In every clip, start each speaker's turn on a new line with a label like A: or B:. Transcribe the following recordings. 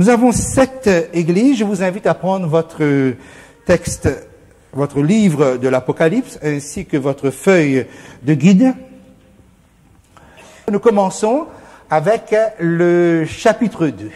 A: Nous avons 7 églises. Je vous invite à prendre votre texte, votre livre de l'Apocalypse, ainsi que votre feuille de guide. Nous commençons avec le chapitre 2.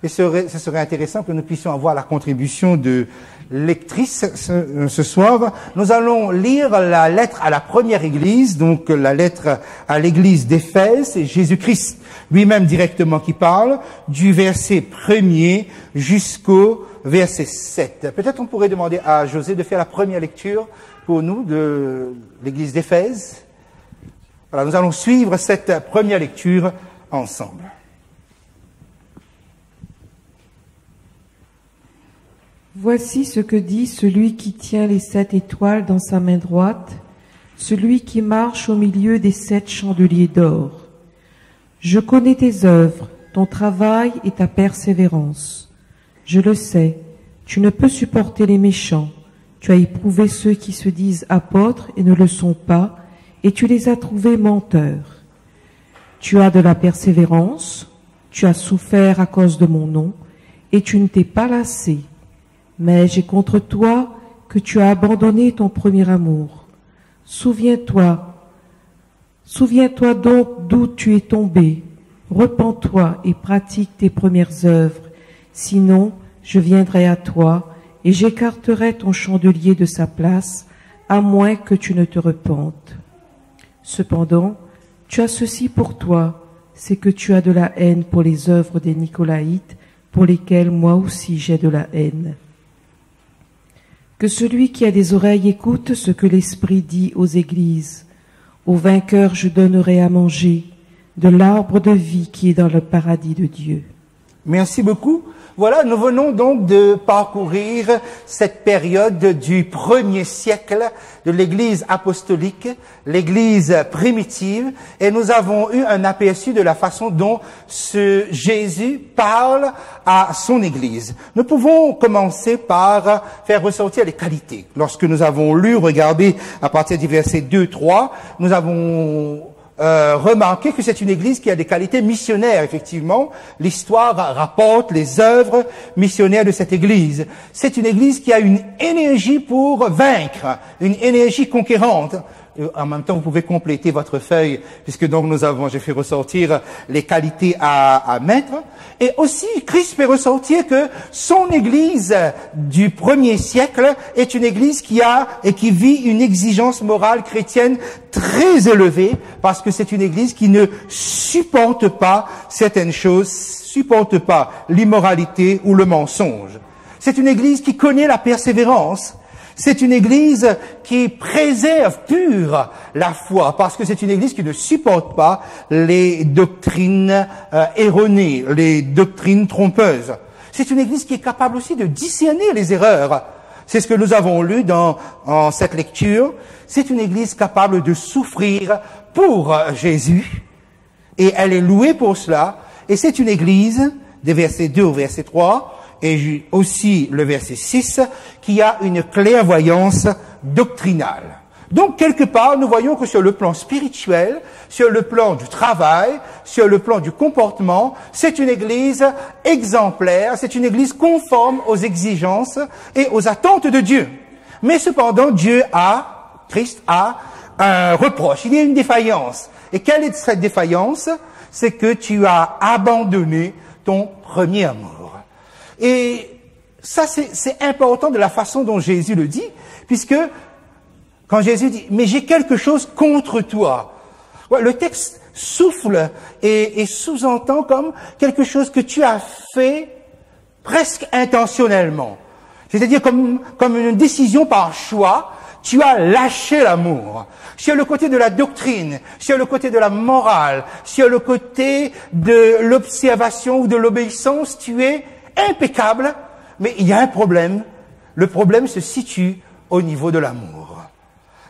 A: Et ce serait intéressant que nous puissions avoir la contribution de lectrice ce soir. Nous allons lire la lettre à la première église, donc la lettre à l'église d'Éphèse. C'est Jésus-Christ lui-même directement qui parle, du verset 1er jusqu'au verset 7. Peut-être on pourrait demander à José de faire la première lecture pour nous de l'église d'Éphèse. Voilà, nous allons suivre cette première lecture ensemble.
B: Voici ce que dit celui qui tient les 7 étoiles dans sa main droite, celui qui marche au milieu des 7 chandeliers d'or. Je connais tes œuvres, ton travail et ta persévérance. Je le sais, tu ne peux supporter les méchants. Tu as éprouvé ceux qui se disent apôtres et ne le sont pas, et tu les as trouvés menteurs. Tu as de la persévérance, tu as souffert à cause de mon nom, et tu ne t'es pas lassé. Mais j'ai contre toi que tu as abandonné ton premier amour. Souviens-toi donc d'où tu es tombé. Repens-toi et pratique tes premières œuvres. Sinon, je viendrai à toi et j'écarterai ton chandelier de sa place, à moins que tu ne te repentes. Cependant, tu as ceci pour toi, c'est que tu as de la haine pour les œuvres des Nicolaïtes, pour lesquelles moi aussi j'ai de la haine. Que celui qui a des oreilles écoute ce que l'Esprit dit aux églises. Au vainqueur je donnerai à manger de l'arbre de vie qui est dans le paradis de Dieu.
A: Merci beaucoup. Voilà, nous venons donc de parcourir cette période du 1er siècle de l'Église apostolique, l'Église primitive, et nous avons eu un aperçu de la façon dont Jésus parle à son Église. Nous pouvons commencer par faire ressortir les qualités. Lorsque nous avons lu, regardé à partir du verset 2-3, nous avons remarquez que c'est une église qui a des qualités missionnaires, effectivement. L'histoire rapporte les œuvres missionnaires de cette église. C'est une église qui a une énergie pour vaincre, une énergie conquérante. En même temps, vous pouvez compléter votre feuille, puisque donc j'ai fait ressortir les qualités à mettre. Et aussi, Christ fait ressortir que son église du 1er siècle est une église qui a et qui vit une exigence morale chrétienne très élevée, parce que c'est une église qui ne supporte pas certaines choses, supporte pas l'immoralité ou le mensonge. C'est une église qui connaît la persévérance. C'est une église qui préserve pure la foi, parce que c'est une église qui ne supporte pas les doctrines erronées, les doctrines trompeuses. C'est une église qui est capable aussi de discerner les erreurs. C'est ce que nous avons lu dans cette lecture. C'est une église capable de souffrir pour Jésus, et elle est louée pour cela. Et c'est une église, des versets 2 au verset 3, et aussi le verset 6, qui a une clairvoyance doctrinale. Donc, quelque part, nous voyons que sur le plan spirituel, sur le plan du travail, sur le plan du comportement, c'est une église exemplaire, c'est une église conforme aux exigences et aux attentes de Dieu. Mais cependant, Christ a un reproche, il y a une défaillance. Et quelle est cette défaillance? C'est que tu as abandonné ton premier amour. Et ça, c'est important de la façon dont Jésus le dit, puisque quand Jésus dit « mais j'ai quelque chose contre toi », le texte souffle et sous-entend comme quelque chose que tu as fait presque intentionnellement. C'est-à-dire comme une décision par choix, tu as lâché l'amour. Sur le côté de la doctrine, sur le côté de la morale, sur le côté de l'observation ou de l'obéissance, tu es impeccable, mais il y a un problème. Le problème se situe au niveau de l'amour.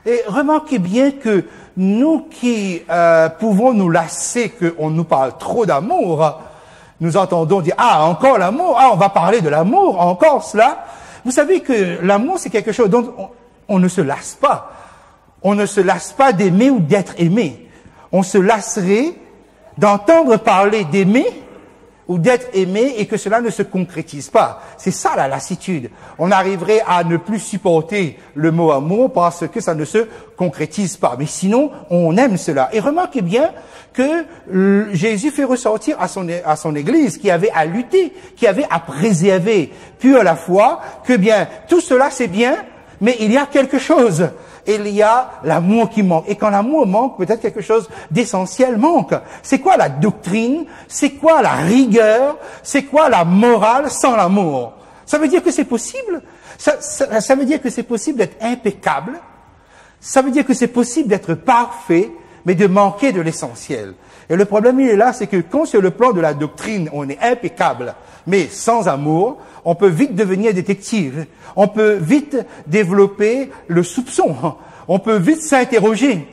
A: Et remarquez bien que nous qui pouvons nous lasser qu'on nous parle trop d'amour, nous entendons dire « Ah, encore l'amour, ah, on va parler de l'amour, encore cela ». Vous savez que l'amour, c'est quelque chose dont on ne se lasse pas. On ne se lasse pas d'aimer ou d'être aimé. On se lasserait d'entendre parler d'aimer ou d'être aimé et que cela ne se concrétise pas. C'est ça la lassitude. On arriverait à ne plus supporter le mot amour parce que ça ne se concrétise pas. Mais sinon, on aime cela. Et remarquez bien que Jésus fait ressortir à son Église qui avait à lutter, qui avait à préserver, puis à la fois que bien, tout cela c'est bien, mais il y a quelque chose. Il y a l'amour qui manque. Et quand l'amour manque, peut-être quelque chose d'essentiel manque. C'est quoi la doctrine? C'est quoi la rigueur? C'est quoi la morale sans l'amour? Ça veut dire que c'est possible? Ça veut dire que c'est possible d'être impeccable? Ça veut dire que c'est possible d'être parfait, mais de manquer de l'essentiel. Et le problème, il est là, c'est que quand sur le plan de la doctrine, on est impeccable, mais sans amour, on peut vite devenir détective. On peut vite développer le soupçon. On peut vite s'interroger.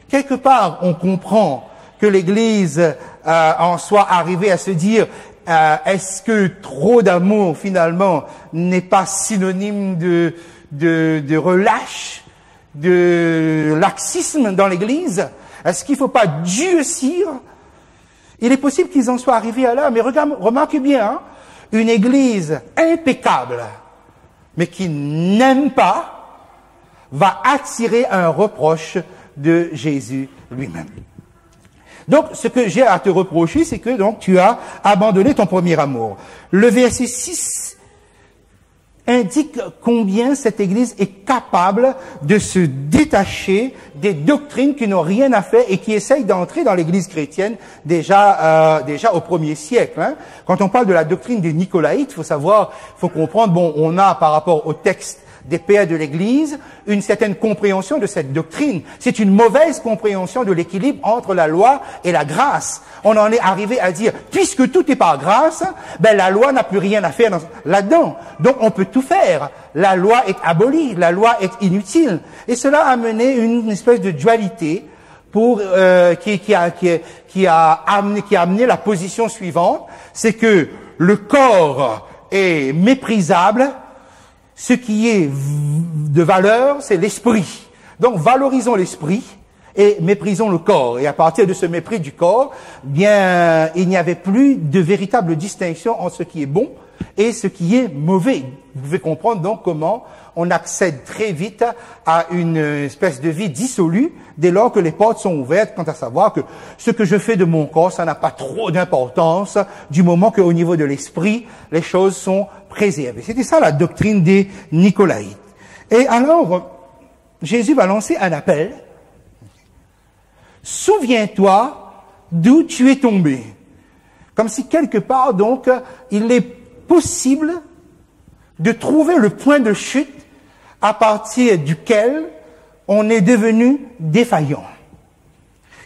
A: Quelque part, on comprend que l'Église en soit arrivée à se dire est-ce que trop d'amour, finalement, n'est pas synonyme de relâche, de laxisme dans l'Église? Est-ce qu'il ne faut pas durcir? Il est possible qu'ils en soient arrivés à là, mais remarquez bien, hein, une Église impeccable, mais qui n'aime pas, va attirer un reproche de Jésus lui-même. Donc, ce que j'ai à te reprocher, c'est que donc tu as abandonné ton premier amour. Le verset 6 indique combien cette Église est capable de se détacher des doctrines qui n'ont rien à faire et qui essayent d'entrer dans l'Église chrétienne déjà au 1er siècle. Hein. Quand on parle de la doctrine des Nicolaïtes, il faut comprendre, bon, on a par rapport au texte des pères de l'Église une certaine compréhension de cette doctrine. C'est une mauvaise compréhension de l'équilibre entre la loi et la grâce. On en est arrivé à dire, puisque tout est par grâce, ben la loi n'a plus rien à faire là-dedans. Donc on peut tout faire. La loi est abolie, la loi est inutile. Et cela a mené une espèce de dualité qui a amené la position suivante, c'est que le corps est méprisable. Ce qui est de valeur, c'est l'esprit. Donc, valorisons l'esprit et méprisons le corps. Et à partir de ce mépris du corps, bien, il n'y avait plus de véritable distinction entre ce qui est bon et ce qui est mauvais. Vous pouvez comprendre donc comment on accède très vite à une espèce de vie dissolue dès lors que les portes sont ouvertes quant à savoir que ce que je fais de mon corps, ça n'a pas trop d'importance du moment qu'au niveau de l'esprit, les choses sont préservées. C'était ça la doctrine des Nicolaïtes. Et alors, Jésus va lancer un appel. Souviens-toi d'où tu es tombé. Comme si quelque part, donc, il est possible de trouver le point de chute à partir duquel on est devenu défaillant.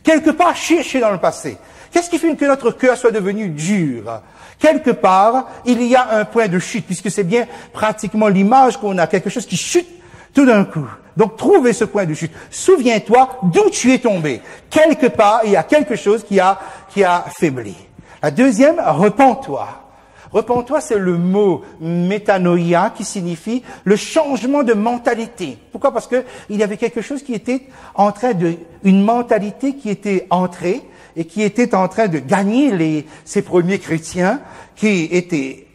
A: Quelque part, chercher dans le passé. Qu'est-ce qui fait que notre cœur soit devenu dur? Quelque part, il y a un point de chute, puisque c'est bien pratiquement l'image qu'on a, quelque chose qui chute tout d'un coup. Donc, trouvez ce point de chute. Souviens-toi d'où tu es tombé. Quelque part, il y a quelque chose qui a faibli. La deuxième, repens-toi. Repens-toi, c'est le mot métanoïa qui signifie le changement de mentalité. Pourquoi? Parce que il y avait quelque chose qui était une mentalité qui était entrée et qui était en train de gagner ces premiers chrétiens qui étaient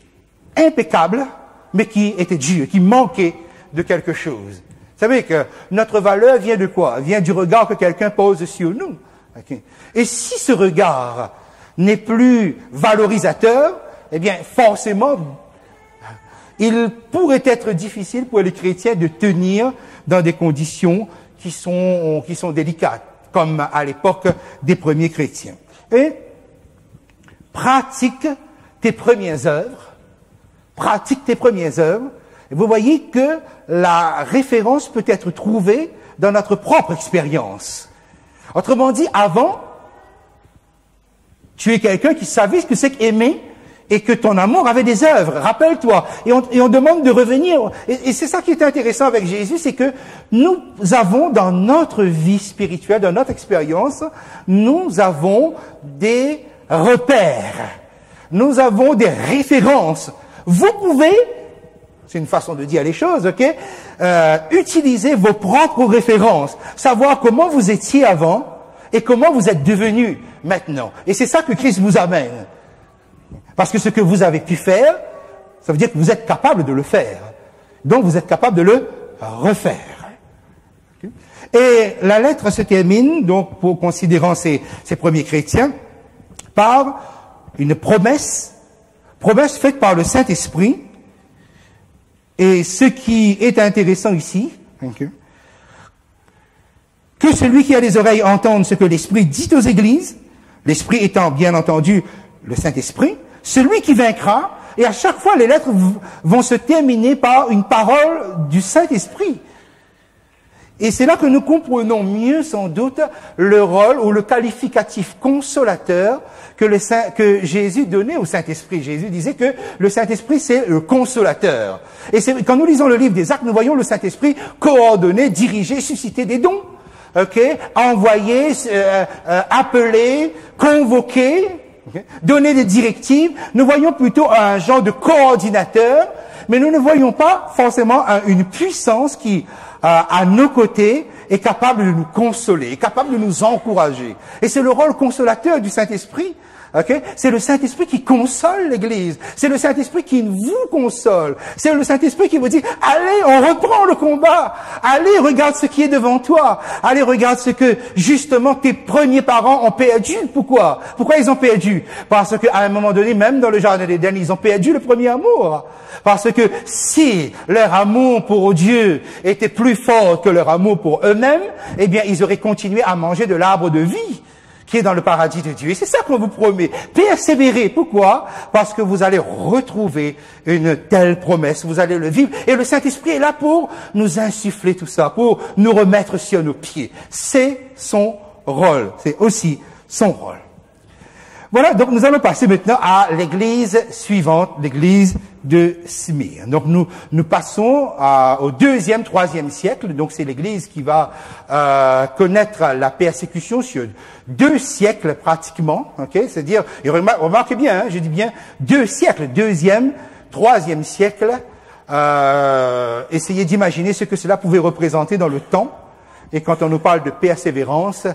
A: impeccables, mais qui étaient durs, qui manquaient de quelque chose. Vous savez que notre valeur vient de quoi? Vient du regard que quelqu'un pose sur nous. Okay. Et si ce regard n'est plus valorisateur, eh bien, forcément, il pourrait être difficile pour les chrétiens de tenir dans des conditions qui sont délicates, comme à l'époque des premiers chrétiens. Et pratique tes premières œuvres. Pratique tes premières œuvres. Et vous voyez que la référence peut être trouvée dans notre propre expérience. Autrement dit, avant, tu es quelqu'un qui savait ce que c'est qu'aimer et que ton amour avait des œuvres. Rappelle-toi. Et on demande de revenir. Et c'est ça qui est intéressant avec Jésus, c'est que nous avons dans notre vie spirituelle, dans notre expérience, nous avons des repères. Nous avons des références. Vous pouvez, c'est une façon de dire les choses, ok, utiliser vos propres références, savoir comment vous étiez avant et comment vous êtes devenu maintenant. Et c'est ça que Christ vous amène. Parce que ce que vous avez pu faire, ça veut dire que vous êtes capable de le faire. Donc vous êtes capable de le refaire. Et la lettre se termine, donc pour considérant ces premiers chrétiens, par une promesse faite par le Saint-Esprit. Et ce qui est intéressant ici, que celui qui a des oreilles entende ce que l'Esprit dit aux églises, l'Esprit étant bien entendu le Saint-Esprit, celui qui vaincra, et à chaque fois les lettres vont se terminer par une parole du Saint-Esprit. Et c'est là que nous comprenons mieux sans doute le rôle ou le qualificatif consolateur que Jésus donnait au Saint-Esprit. Jésus disait que le Saint-Esprit c'est le consolateur. Et quand nous lisons le livre des Actes, nous voyons le Saint-Esprit coordonner, diriger, susciter des dons. Envoyer, appeler, convoquer, donner des directives. Nous voyons plutôt un genre de coordinateur, mais nous ne voyons pas forcément une puissance qui, à nos côtés, est capable de nous consoler, est capable de nous encourager. Et c'est le rôle consolateur du Saint-Esprit. C'est le Saint-Esprit qui console l'Église. C'est le Saint-Esprit qui vous console. C'est le Saint-Esprit qui vous dit, allez, on reprend le combat. Allez, regarde ce qui est devant toi. Allez, regarde ce que, justement, tes premiers parents ont perdu. Pourquoi? Pourquoi ils ont perdu? Parce qu'à un moment donné, même dans le Jardin d'Éden, ils ont perdu le premier amour. Parce que si leur amour pour Dieu était plus fort que leur amour pour eux-mêmes, eh bien, ils auraient continué à manger de l'arbre de vie qui est dans le paradis de Dieu. Et c'est ça qu'on vous promet. Persévérez. Pourquoi? Parce que vous allez retrouver une telle promesse. Vous allez le vivre. Et le Saint-Esprit est là pour nous insuffler tout ça, pour nous remettre sur nos pieds. C'est son rôle. C'est aussi son rôle. Voilà, donc nous allons passer maintenant à l'église suivante, l'église de Smyrne. Donc nous passons au 2e, 3e siècle. Donc c'est l'église qui va connaître la persécution sur 2 siècles pratiquement. C'est-à-dire, et remarquez bien, je dis bien 2 siècles, 2e, 3e siècle. Essayez d'imaginer ce que cela pouvait représenter dans le temps. Et quand on nous parle de persévérance,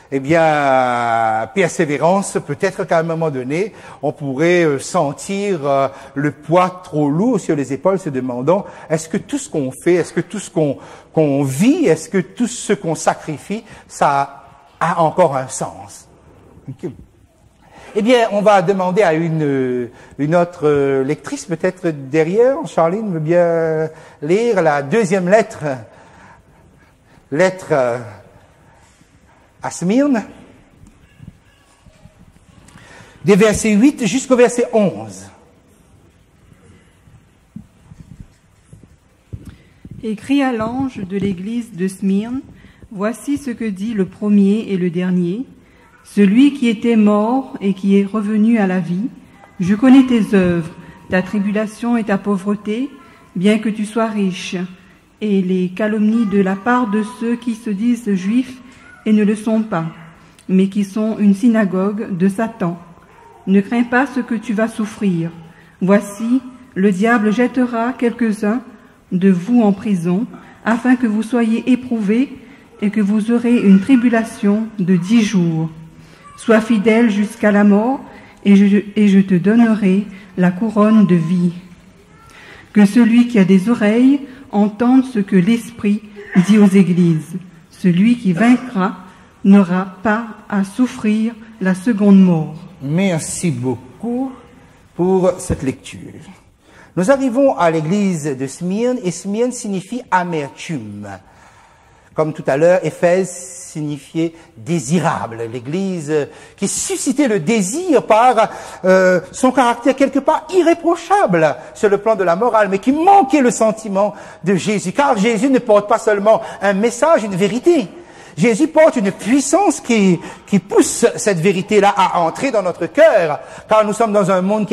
A: eh bien, persévérance, peut-être qu'à un moment donné, on pourrait sentir le poids trop lourd sur les épaules, se demandant, est-ce que tout ce qu'on fait, est-ce que tout ce qu'on vit, est-ce que tout ce qu'on sacrifie, ça a encore un sens? Okay. Eh bien, on va demander à une autre lectrice, peut-être derrière, Charline veut bien lire la 2e lettre à Smyrne, des versets 8 jusqu'au verset 11.
C: Écrit à l'ange de l'église de Smyrne, voici ce que dit le premier et le dernier, celui qui était mort et qui est revenu à la vie. Je connais tes œuvres, ta tribulation et ta pauvreté, bien que tu sois riche, et les calomnies de la part de ceux qui se disent juifs et ne le sont pas, mais qui sont une synagogue de Satan. Ne crains pas ce que tu vas souffrir. Voici, le diable jettera quelques-uns de vous en prison, afin que vous soyez éprouvés et que vous aurez une tribulation de 10 jours. Sois fidèle jusqu'à la mort, et je te donnerai la couronne de vie. Que celui qui a des oreilles entende ce que l'Esprit dit aux églises. Celui qui vaincra n'aura pas à souffrir la seconde mort.
A: Merci beaucoup pour cette lecture. Nous arrivons à l'église de Smyrne, et Smyrne signifie amertume. Comme tout à l'heure, Éphèse signifiait désirable. L'église qui suscitait le désir par son caractère quelque part irréprochable sur le plan de la morale, mais qui manquait le sentiment de Jésus. Car Jésus ne porte pas seulement un message, une vérité. Jésus porte une puissance qui pousse cette vérité-là à entrer dans notre cœur, car nous sommes dans un monde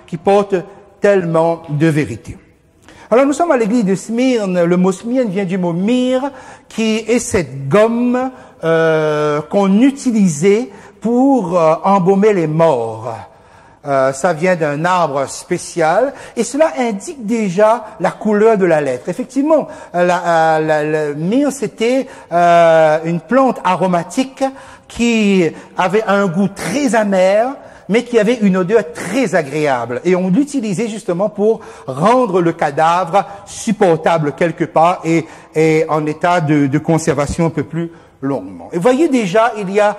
A: qui porte tellement de vérité. Alors nous sommes à l'église de Smyrne. Le mot Smyrne vient du mot myrrhe, qui est cette gomme qu'on utilisait pour embaumer les morts. Ça vient d'un arbre spécial, et cela indique déjà la couleur de la lettre. Effectivement, le myrrhe, c'était une plante aromatique qui avait un goût très amer, mais qui avait une odeur très agréable. Et on l'utilisait justement pour rendre le cadavre supportable quelque part et en état de conservation un peu plus longuement. Et voyez déjà, il y a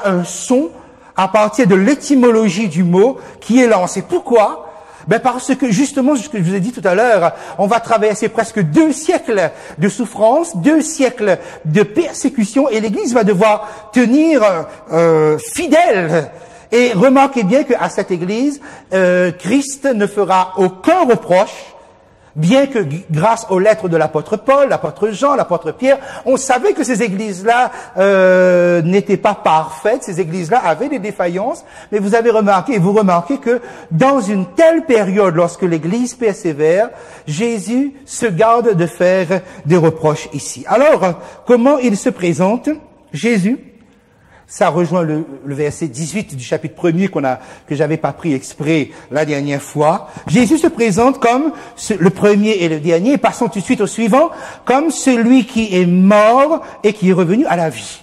A: un son à partir de l'étymologie du mot qui est lancé. Pourquoi? Ben parce que justement, ce que je vous ai dit tout à l'heure, on va traverser presque 2 siècles de souffrance, 2 siècles de persécution, et l'Église va devoir tenir fidèle. Et remarquez bien qu'à cette Église, Christ ne fera aucun reproche, bien que grâce aux lettres de l'apôtre Paul, l'apôtre Jean, l'apôtre Pierre, on savait que ces églises-là n'étaient pas parfaites, ces églises-là avaient des défaillances, mais vous remarquez que dans une telle période, lorsque l'Église persévère, Jésus se garde de faire des reproches ici. Alors, comment il se présente, Jésus? Ça rejoint le verset 18 du chapitre 1er que j'avais pas pris exprès la dernière fois. Jésus se présente comme le premier et le dernier. Passons tout de suite au suivant. Comme celui qui est mort et qui est revenu à la vie.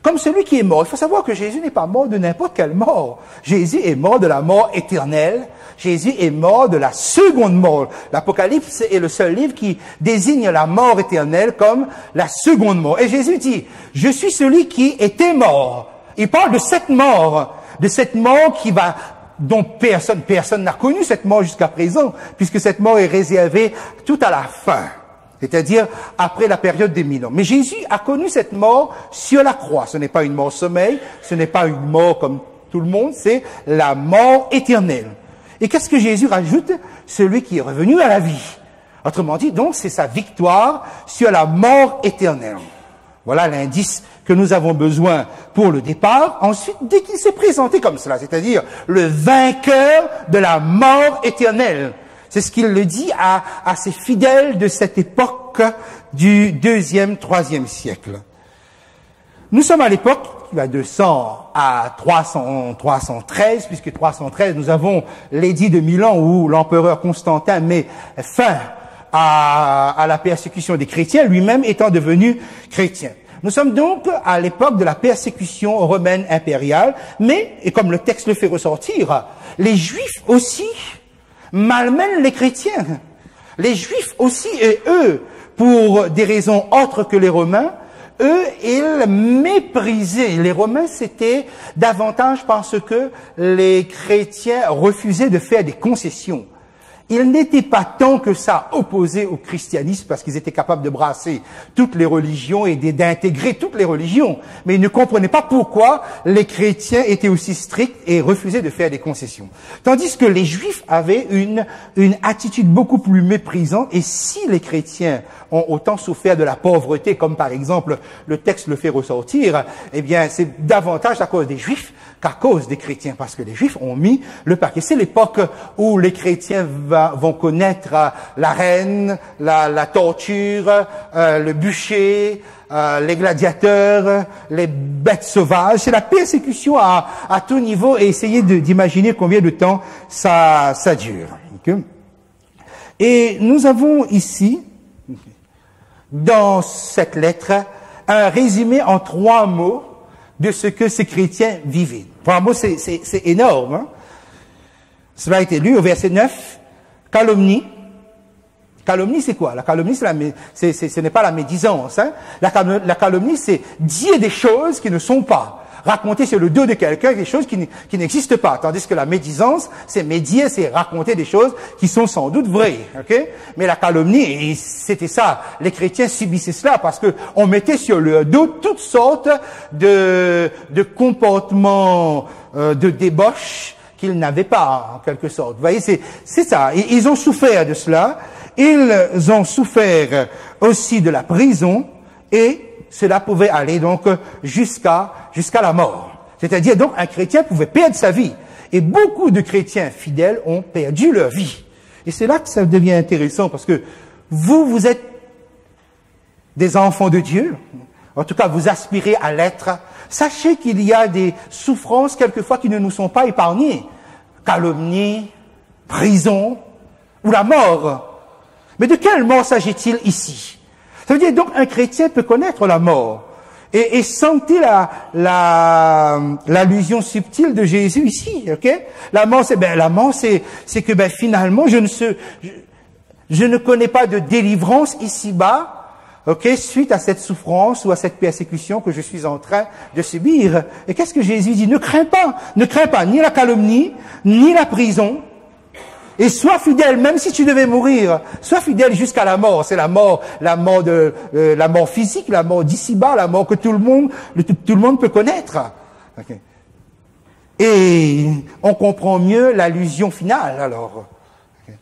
A: Comme celui qui est mort. Il faut savoir que Jésus n'est pas mort de n'importe quelle mort. Jésus est mort de la mort éternelle. Jésus est mort de la seconde mort. L'Apocalypse est le seul livre qui désigne la mort éternelle comme la seconde mort. Et Jésus dit, je suis celui qui était mort. Il parle de cette mort dont personne n'a connu cette mort jusqu'à présent, puisque cette mort est réservée tout à la fin. C'est-à-dire après la période des 1000 ans. Mais Jésus a connu cette mort sur la croix. Ce n'est pas une mort sommeil, ce n'est pas une mort comme tout le monde, c'est la mort éternelle. Et qu'est-ce que Jésus rajoute? Celui qui est revenu à la vie. Autrement dit, donc, c'est sa victoire sur la mort éternelle. Voilà l'indice que nous avons besoin pour le départ. Ensuite, dès qu'il s'est présenté comme cela, c'est-à-dire le vainqueur de la mort éternelle. C'est ce qu'il le dit à ses fidèles de cette époque du 2e, 3e siècle. Nous sommes à l'époque, il y a 200 à 313, puisque 313, nous avons l'édit de Milan où l'empereur Constantin met fin à la persécution des chrétiens, lui-même étant devenu chrétien. Nous sommes donc à l'époque de la persécution romaine impériale, mais, et comme le texte le fait ressortir, les Juifs aussi malmènent les chrétiens. Les Juifs aussi, et eux, pour des raisons autres que les Romains, eux, ils méprisaient. Les Romains, c'était davantage parce que les chrétiens refusaient de faire des concessions. Ils n'étaient pas tant que ça opposés au christianisme parce qu'ils étaient capables de brasser toutes les religions et d'intégrer toutes les religions. Mais ils ne comprenaient pas pourquoi les chrétiens étaient aussi stricts et refusaient de faire des concessions. Tandis que les Juifs avaient une attitude beaucoup plus méprisante. Et si les chrétiens ont autant souffert de la pauvreté, comme par exemple le texte le fait ressortir, eh bien c'est davantage à cause des Juifs qu'à cause des chrétiens, parce que les Juifs ont mis le paquet. C'est l'époque où les chrétiens vont connaître la reine, la torture, le bûcher, les gladiateurs, les bêtes sauvages. C'est la persécution à tout niveau, et essayez d'imaginer combien de temps ça dure. Okay. Et nous avons ici, dans cette lettre, un résumé en 3 mots de ce que ces chrétiens vivaient. 3 mots, c'est énorme. Hein? Cela a été lu au verset 9. Calomnie. Calomnie, c'est quoi? La calomnie, ce n'est pas la médisance. Hein? La calomnie, c'est dire des choses qui ne sont pas. Raconter sur le dos de quelqu'un des choses qui n'existent pas. Tandis que la médisance, c'est médire, c'est raconter des choses qui sont sans doute vraies. Okay? Mais la calomnie, c'était ça. Les chrétiens subissaient cela parce que on mettait sur leur dos toutes sortes de comportements de débauche qu'ils n'avaient pas, en quelque sorte. Vous voyez, c'est ça. Ils ont souffert de cela. Ils ont souffert aussi de la prison, et cela pouvait aller donc jusqu'à la mort. C'est-à-dire donc un chrétien pouvait perdre sa vie. Et beaucoup de chrétiens fidèles ont perdu leur vie. Et c'est là que ça devient intéressant, parce que vous êtes des enfants de Dieu. En tout cas, vous aspirez à l'être. Sachez qu'il y a des souffrances quelquefois qui ne nous sont pas épargnées. Calomnie, prison ou la mort. Mais de quelle mort s'agit-il ici? Ça veut dire donc un chrétien peut connaître la mort. Et sentez l'allusion subtile de Jésus ici, ok? La mort, c'est que finalement, je ne connais pas de délivrance ici-bas, ok, suite à cette souffrance ou à cette persécution que je suis en train de subir. Et qu'est-ce que Jésus dit? Ne crains pas ni la calomnie, ni la prison. Et sois fidèle, même si tu devais mourir, sois fidèle jusqu'à la mort. C'est la mort physique, la mort d'ici-bas, la mort que tout le monde peut connaître. Okay. Et on comprend mieux l'allusion finale, alors. Okay.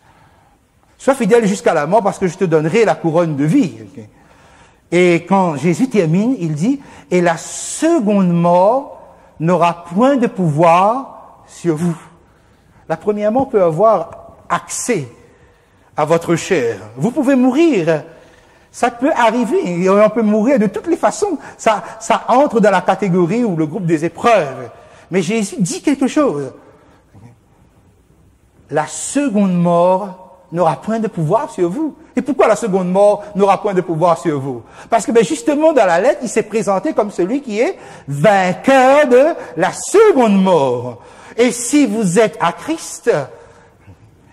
A: Sois fidèle jusqu'à la mort parce que je te donnerai la couronne de vie. Okay. Et quand Jésus termine, il dit, et la seconde mort n'aura point de pouvoir sur vous. La première mort peut avoir accès à votre chair. Vous pouvez mourir. Ça peut arriver. On peut mourir de toutes les façons. Ça entre dans la catégorie ou le groupe des épreuves. Mais Jésus dit quelque chose. La seconde mort n'aura point de pouvoir sur vous. Et pourquoi la seconde mort n'aura point de pouvoir sur vous? Parce que justement dans la lettre, il s'est présenté comme celui qui est vainqueur de la seconde mort. Et si vous êtes à Christ,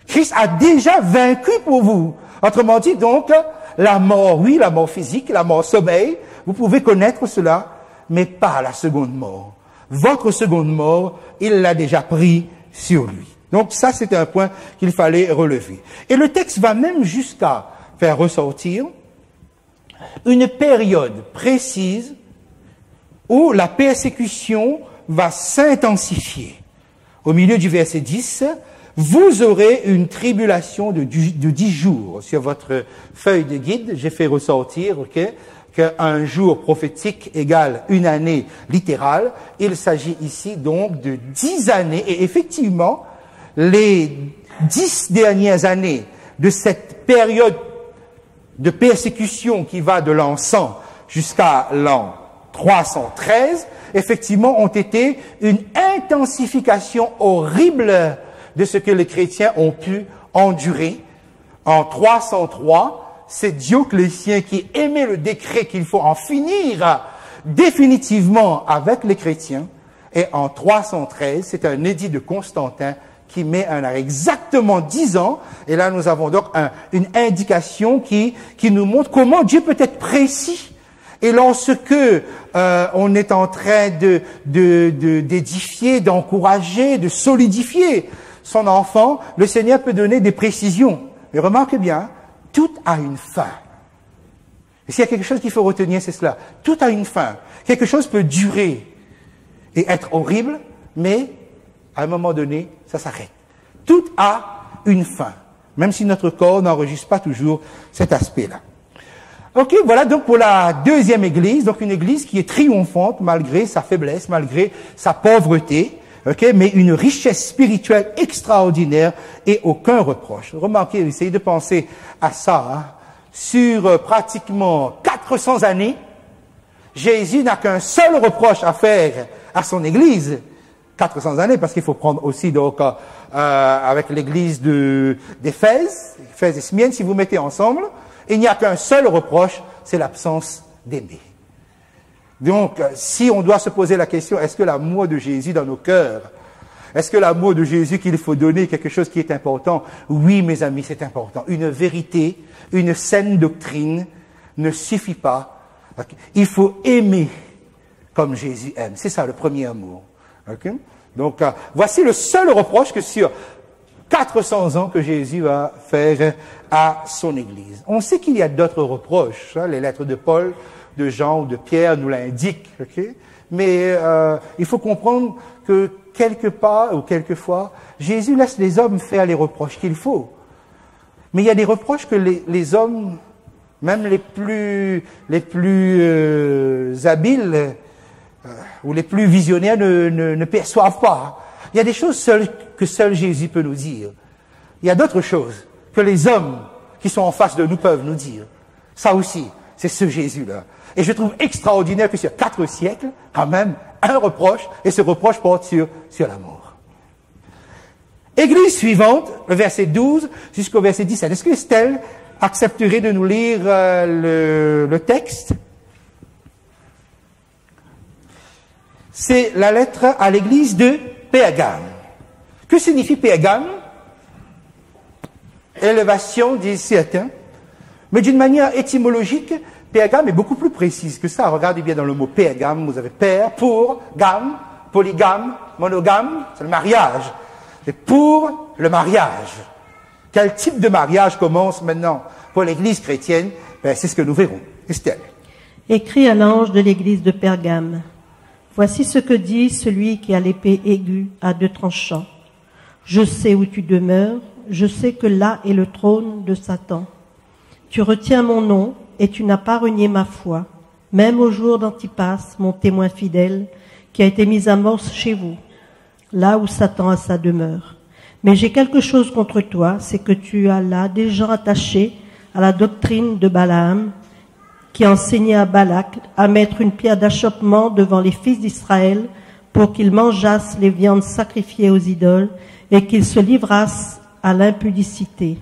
A: Christ a déjà vaincu pour vous. Autrement dit, donc, la mort, oui, la mort physique, la mort sommeil, vous pouvez connaître cela, mais pas la seconde mort. Votre seconde mort, il l'a déjà pris sur lui. Donc ça, c'est un point qu'il fallait relever. Et le texte va même jusqu'à faire ressortir une période précise où la persécution va s'intensifier. Au milieu du verset 10, vous aurez une tribulation de 10 jours. Sur votre feuille de guide, j'ai fait ressortir, qu'un jour prophétique égale une année littérale. Il s'agit ici donc de 10 années. Et effectivement, les 10 dernières années de cette période de persécution qui va de l'an 100 jusqu'à l'an 313, effectivement, ont été une intensification horrible de ce que les chrétiens ont pu endurer. En 303, c'est Dioclétien qui émet le décret qu'il faut en finir définitivement avec les chrétiens. Et en 313, c'est un édit de Constantin qui met un arrêt exactement 10 ans. Et là, nous avons donc une indication qui nous montre comment Dieu peut être précis. Et lorsque on est en train d'édifier, d'encourager, de solidifier son enfant, le Seigneur peut donner des précisions. Mais remarquez bien, tout a une fin. Et s'il y a quelque chose qu'il faut retenir, c'est cela. Tout a une fin. Quelque chose peut durer et être horrible, mais à un moment donné, ça s'arrête. Tout a une fin, même si notre corps n'enregistre pas toujours cet aspect-là. Ok, voilà donc pour la deuxième église, donc une église qui est triomphante malgré sa faiblesse, malgré sa pauvreté, mais une richesse spirituelle extraordinaire et aucun reproche. Remarquez, essayez de penser à ça, sur pratiquement 400 années, Jésus n'a qu'un seul reproche à faire à son église. 400 années, parce qu'il faut prendre aussi donc avec l'église d'Éphèse, Éphèse et Smyrne, si vous mettez ensemble, il n'y a qu'un seul reproche, c'est l'absence d'aimer. Donc, si on doit se poser la question, est-ce que l'amour de Jésus dans nos cœurs, est-ce que l'amour de Jésus qu'il faut donner quelque chose qui est important? Oui, mes amis, c'est important. Une vérité, une saine doctrine ne suffit pas. Il faut aimer comme Jésus aime. C'est ça le premier amour. Okay? Donc, voici le seul reproche que sur 400 ans que Jésus va faire à son Église. On sait qu'il y a d'autres reproches. Les lettres de Paul, de Jean ou de Pierre nous l'indiquent. Okay? Mais il faut comprendre que quelque part ou quelquefois, Jésus laisse les hommes faire les reproches qu'il faut. Mais il y a des reproches que les hommes, même les plus habiles ou les plus visionnaires ne perçoivent pas. Il y a des choses que seul Jésus peut nous dire. Il y a d'autres choses que les hommes qui sont en face de nous peuvent nous dire. Ça aussi, c'est ce Jésus-là. Et je trouve extraordinaire que sur 4 siècles, quand même, un reproche, et ce reproche porte sur l'amour. Église suivante, le verset 12 jusqu'au verset 17. Est-ce que Estelle accepterait de nous lire le texte? C'est la lettre à l'église de Pergame. Que signifie Pergame? Élévation, disent certains. Mais d'une manière étymologique, Pergame est beaucoup plus précise que ça. Regardez bien dans le mot Pergame, vous avez père, pour, gamme, polygame, monogame, c'est le mariage. C'est pour le mariage. Quel type de mariage commence maintenant pour l'église chrétienne? Ben, c'est ce que nous verrons. Estelle.
D: Écrit à l'ange de l'église de Pergame. Voici ce que dit celui qui a l'épée aiguë à 2 tranchants. Je sais où tu demeures, je sais que là est le trône de Satan. Tu retiens mon nom et tu n'as pas renié ma foi, même au jour d'Antipas, mon témoin fidèle, qui a été mis à mort chez vous, là où Satan a sa demeure. Mais j'ai quelque chose contre toi, c'est que tu as là des gens attachés à la doctrine de Balaam, qui enseignait à Balak à mettre une pierre d'achoppement devant les fils d'Israël pour qu'ils mangeassent les viandes sacrifiées aux idoles et qu'ils se livrassent à l'impudicité.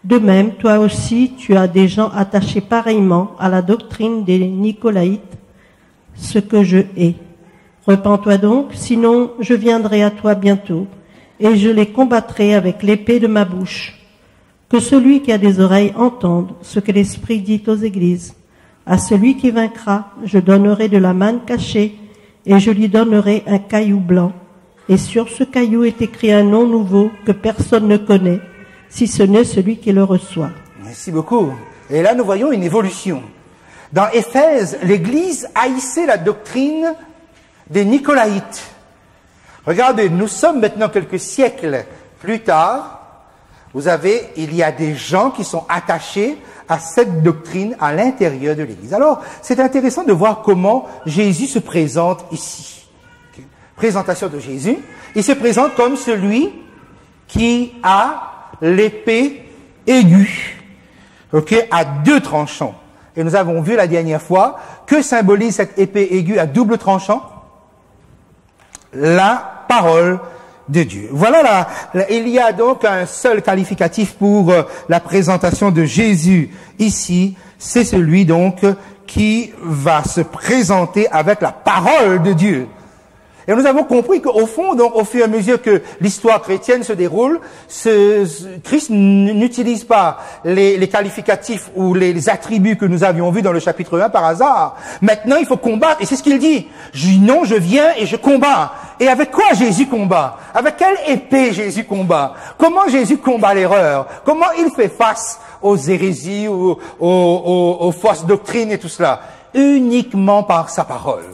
D: De même, toi aussi, tu as des gens attachés pareillement à la doctrine des Nicolaïtes, ce que je hais. Repens-toi donc, sinon je viendrai à toi bientôt, et je les combattrai avec l'épée de ma bouche. Que celui qui a des oreilles entende ce que l'Esprit dit aux églises. À celui qui vaincra, je donnerai de la manne cachée, et je lui donnerai un caillou blanc. Et sur ce caillou est écrit un nom nouveau que personne ne connaît, si ce n'est celui qui le reçoit.
A: Merci beaucoup. Et là, nous voyons une évolution. Dans Éphèse, l'Église haïssait la doctrine des Nicolaïtes. Regardez, nous sommes maintenant quelques siècles plus tard. Il y a des gens qui sont attachés à cette doctrine à l'intérieur de l'Église. Alors, c'est intéressant de voir comment Jésus se présente ici. Okay. Présentation de Jésus. Il se présente comme celui qui a l'épée aiguë, à 2 tranchants. Et nous avons vu la dernière fois que symbolise cette épée aiguë à double tranchant? La parole de Dieu. Voilà il y a donc un seul qualificatif pour la présentation de Jésus ici, c'est celui donc qui va se présenter avec la parole de Dieu. Et nous avons compris qu'au fond, donc, au fur et à mesure que l'histoire chrétienne se déroule, Christ n'utilise pas les qualificatifs ou les attributs que nous avions vus dans le chapitre 1 par hasard. Maintenant, il faut combattre, et c'est ce qu'il dit. Non, je viens et je combats. Et avec quoi Jésus combat? Avec quelle épée Jésus combat? Comment Jésus combat l'erreur? Comment il fait face aux hérésies, aux fausses doctrines et tout cela? Uniquement par sa parole.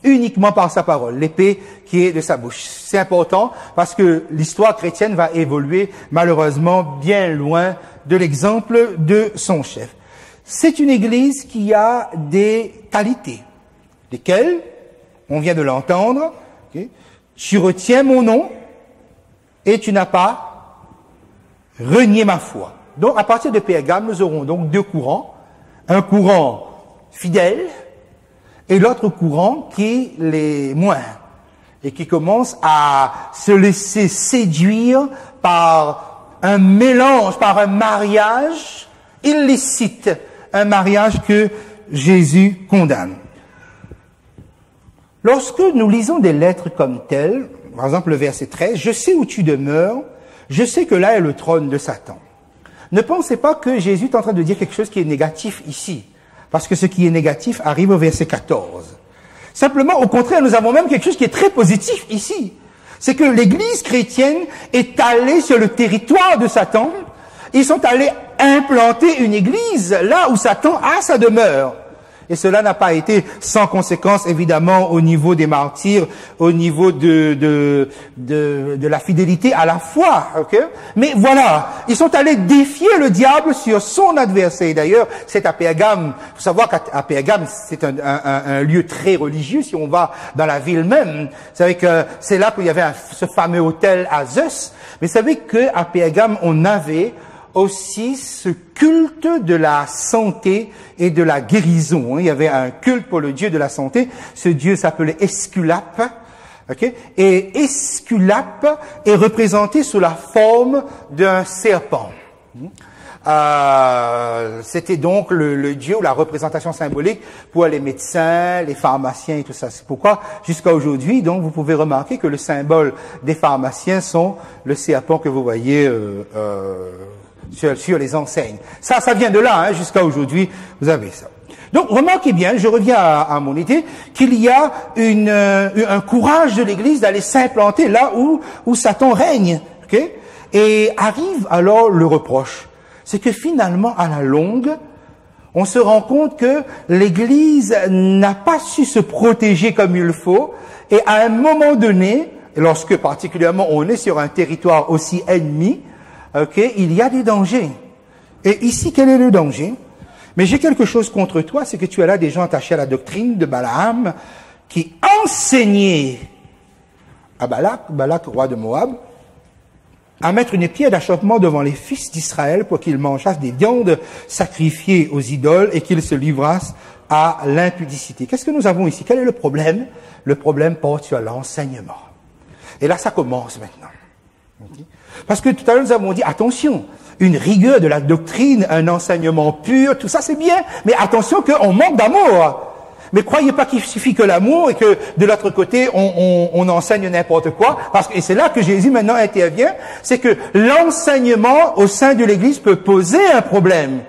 A: Uniquement par sa parole, l'épée qui est de sa bouche. C'est important parce que l'histoire chrétienne va évoluer malheureusement bien loin de l'exemple de son chef. C'est une église qui a des qualités, lesquelles, on vient de l'entendre, tu retiens mon nom et tu n'as pas renié ma foi. Donc à partir de Pergame, nous aurons donc 2 courants, un courant fidèle, et l'autre courant qui les moins, et qui commence à se laisser séduire par un mélange, par un mariage illicite, un mariage que Jésus condamne. Lorsque nous lisons des lettres comme telles, par exemple le verset 13, « Je sais où tu demeures, je sais que là est le trône de Satan ». Ne pensez pas que Jésus est en train de dire quelque chose qui est négatif ici. Parce que ce qui est négatif arrive au verset 14. Simplement, au contraire, nous avons même quelque chose qui est très positif ici. C'est que l'Église chrétienne est allée sur le territoire de Satan. Ils sont allés implanter une église là où Satan a sa demeure. Et cela n'a pas été sans conséquence, évidemment, au niveau des martyrs, au niveau de la fidélité à la foi. Okay? Mais voilà, ils sont allés défier le diable sur son adversaire. D'ailleurs, c'est à Pergame. Il faut savoir qu'à Pergame, c'est un lieu très religieux, si on va dans la ville même. Vous savez que c'est là qu'il y avait ce fameux hôtel à Zeus. Mais vous savez qu'à Pergame, on avait aussi ce culte de la santé et de la guérison. Il y avait un culte pour le dieu de la santé. Ce dieu s'appelait Esculape. Okay? Et Esculape est représenté sous la forme d'un serpent. C'était donc le dieu ou la représentation symbolique pour les médecins, les pharmaciens et tout ça. C'est pourquoi, jusqu'à aujourd'hui, donc, vous pouvez remarquer que le symbole des pharmaciens sont le serpent que vous voyez sur les enseignes. Ça vient de là, hein, jusqu'à aujourd'hui, vous avez ça. Donc, remarquez bien, je reviens à mon idée, qu'il y a un courage de l'Église d'aller s'implanter là où Satan règne. Okay? Et arrive alors le reproche. C'est que finalement, à la longue, on se rend compte que l'Église n'a pas su se protéger comme il faut, et à un moment donné, lorsque particulièrement on est sur un territoire aussi ennemi, okay, il y a des dangers. Et ici, quel est le danger? Mais j'ai quelque chose contre toi, c'est que tu as là des gens attachés à la doctrine de Balaam, qui enseignaient à Balak, roi de Moab, à mettre une pierre d'achoppement devant les fils d'Israël pour qu'ils mangeassent des viandes sacrifiées aux idoles et qu'ils se livrassent à l'impudicité. Qu'est-ce que nous avons ici? Quel est le problème? Le problème porte sur l'enseignement. Et là, ça commence maintenant. Okay? Parce que tout à l'heure, nous avons dit, attention, une rigueur de la doctrine, un enseignement pur, tout ça c'est bien, mais attention qu'on manque d'amour. Mais croyez pas qu'il suffit que l'amour et que de l'autre côté on enseigne n'importe quoi, et c'est là que Jésus maintenant intervient, c'est que l'enseignement au sein de l'Église peut poser un problème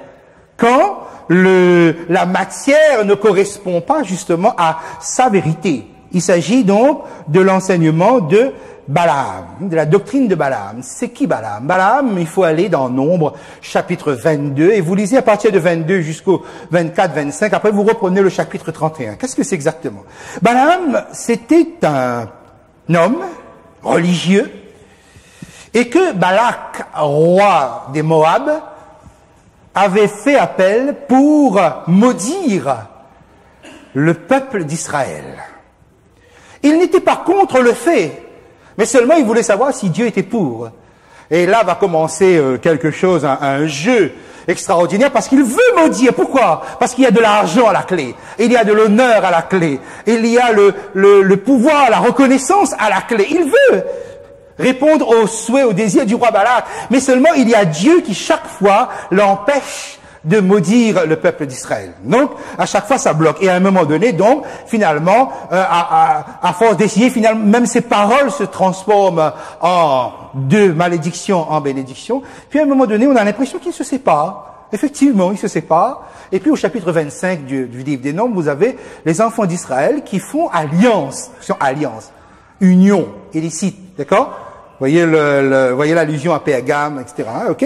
A: quand la matière ne correspond pas justement à sa vérité. Il s'agit donc de l'enseignement de Balaam, de la doctrine de Balaam. C'est qui Balaam? Balaam, il faut aller dans Nombre, chapitre 22, et vous lisez à partir de 22 jusqu'au 24-25, après vous reprenez le chapitre 31. Qu'est-ce que c'est exactement? Balaam, c'était un homme religieux, et que Balak, roi des Moab, avait fait appel pour maudire le peuple d'Israël. Il n'était pas contre le fait, mais seulement il voulait savoir si Dieu était pour. Et là va commencer quelque chose, un jeu extraordinaire, parce qu'il veut maudire. Pourquoi? Parce qu'il y a de l'argent à la clé, il y a de l'honneur à la clé, il y a le pouvoir, la reconnaissance à la clé. Il veut répondre aux souhaits, aux désirs du roi Balak, mais seulement il y a Dieu qui chaque fois l'empêche de maudire le peuple d'Israël. Donc, à chaque fois, ça bloque. Et à un moment donné, donc, finalement, à force d'essayer, finalement, même ces paroles se transforment de malédiction en bénédiction. Puis à un moment donné, on a l'impression qu'ils se séparent. Effectivement, ils se séparent. Et puis au chapitre 25 du livre des Nombres, vous avez les enfants d'Israël qui font alliance, union illicite, d'accord? Voyez voyez l'allusion à Pergame, etc. Ok?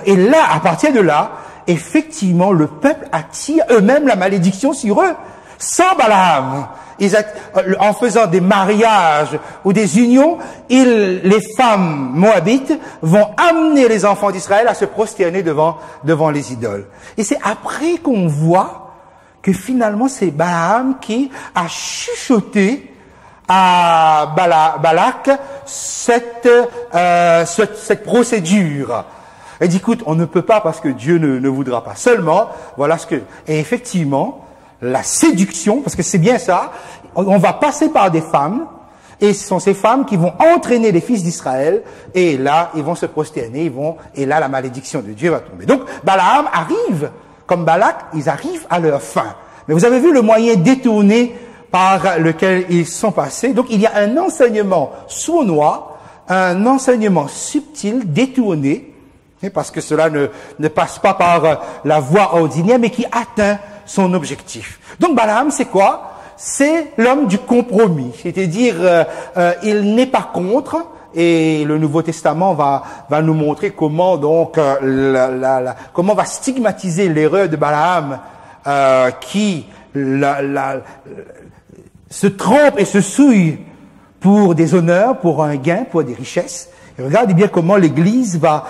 A: Et là, à partir de là, effectivement, le peuple attire eux-mêmes la malédiction sur eux, sans Balaam. En faisant des mariages ou des unions, les femmes moabites vont amener les enfants d'Israël à se prosterner devant les idoles. Et c'est après qu'on voit que finalement c'est Balaam qui a chuchoté à Balak cette procédure. Elle dit, écoute, on ne peut pas parce que Dieu ne voudra pas. Seulement, voilà ce que... Et effectivement, la séduction, parce que c'est bien ça, on va passer par des femmes, et ce sont ces femmes qui vont entraîner les fils d'Israël, et là, ils vont se prosterner, et là, la malédiction de Dieu va tomber. Donc, Balaam arrive, comme Balak, ils arrivent à leur fin. Mais vous avez vu le moyen détourné par lequel ils sont passés. Donc, il y a un enseignement sournois, un enseignement subtil, détourné, parce que cela ne passe pas par la voie ordinaire, mais qui atteint son objectif. Donc Balaam, c'est quoi? C'est l'homme du compromis, c'est-à-dire il n'est pas contre, et le Nouveau Testament va nous montrer comment donc comment va stigmatiser l'erreur de Balaam qui se trompe et se souille pour des honneurs, pour un gain, pour des richesses. Et regardez bien comment l'Église va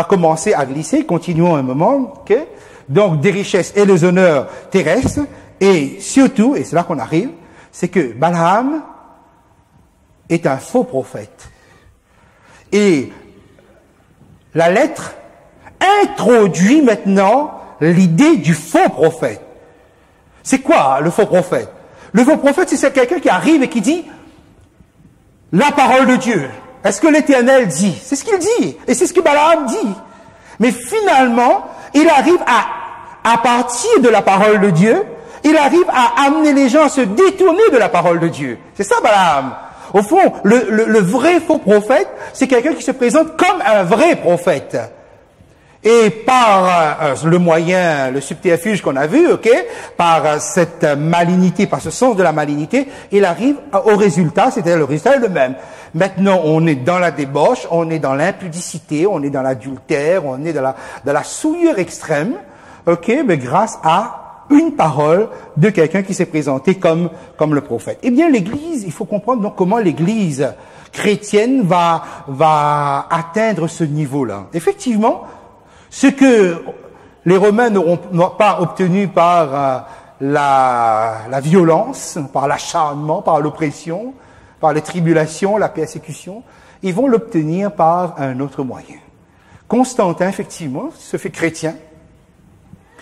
A: commencer à glisser. Continuons un moment. Okay? Donc, des richesses et les honneurs terrestres. Et surtout, et c'est là qu'on arrive, c'est que Balaam est un faux prophète. Et la lettre introduit maintenant l'idée du faux prophète. C'est quoi le faux prophète? Le faux prophète, c'est quelqu'un qui arrive et qui dit la parole de Dieu. Est-ce que l'Éternel dit? C'est ce qu'il dit. Et c'est ce que Balaam dit. Mais finalement, il arrive à partir de la parole de Dieu, il arrive à amener les gens à se détourner de la parole de Dieu. C'est ça, Balaam. Au fond, le vrai faux prophète, c'est quelqu'un qui se présente comme un vrai prophète. Et par le moyen, le subterfuge qu'on a vu, par cette malignité, par ce sens de la malignité, il arrive au résultat, c'est-à-dire le résultat est le même. Maintenant, on est dans la débauche, on est dans l'impudicité, on est dans l'adultère, on est dans la souillure extrême, mais grâce à une parole de quelqu'un qui s'est présenté comme le prophète. Eh bien, l'Église, il faut comprendre donc comment l'Église chrétienne va atteindre ce niveau-là. Effectivement, ce que les Romains n'ont pas obtenu par la violence, par l'acharnement, par l'oppression, par les tribulations, la persécution, ils vont l'obtenir par un autre moyen. Constantin, effectivement, se fait chrétien,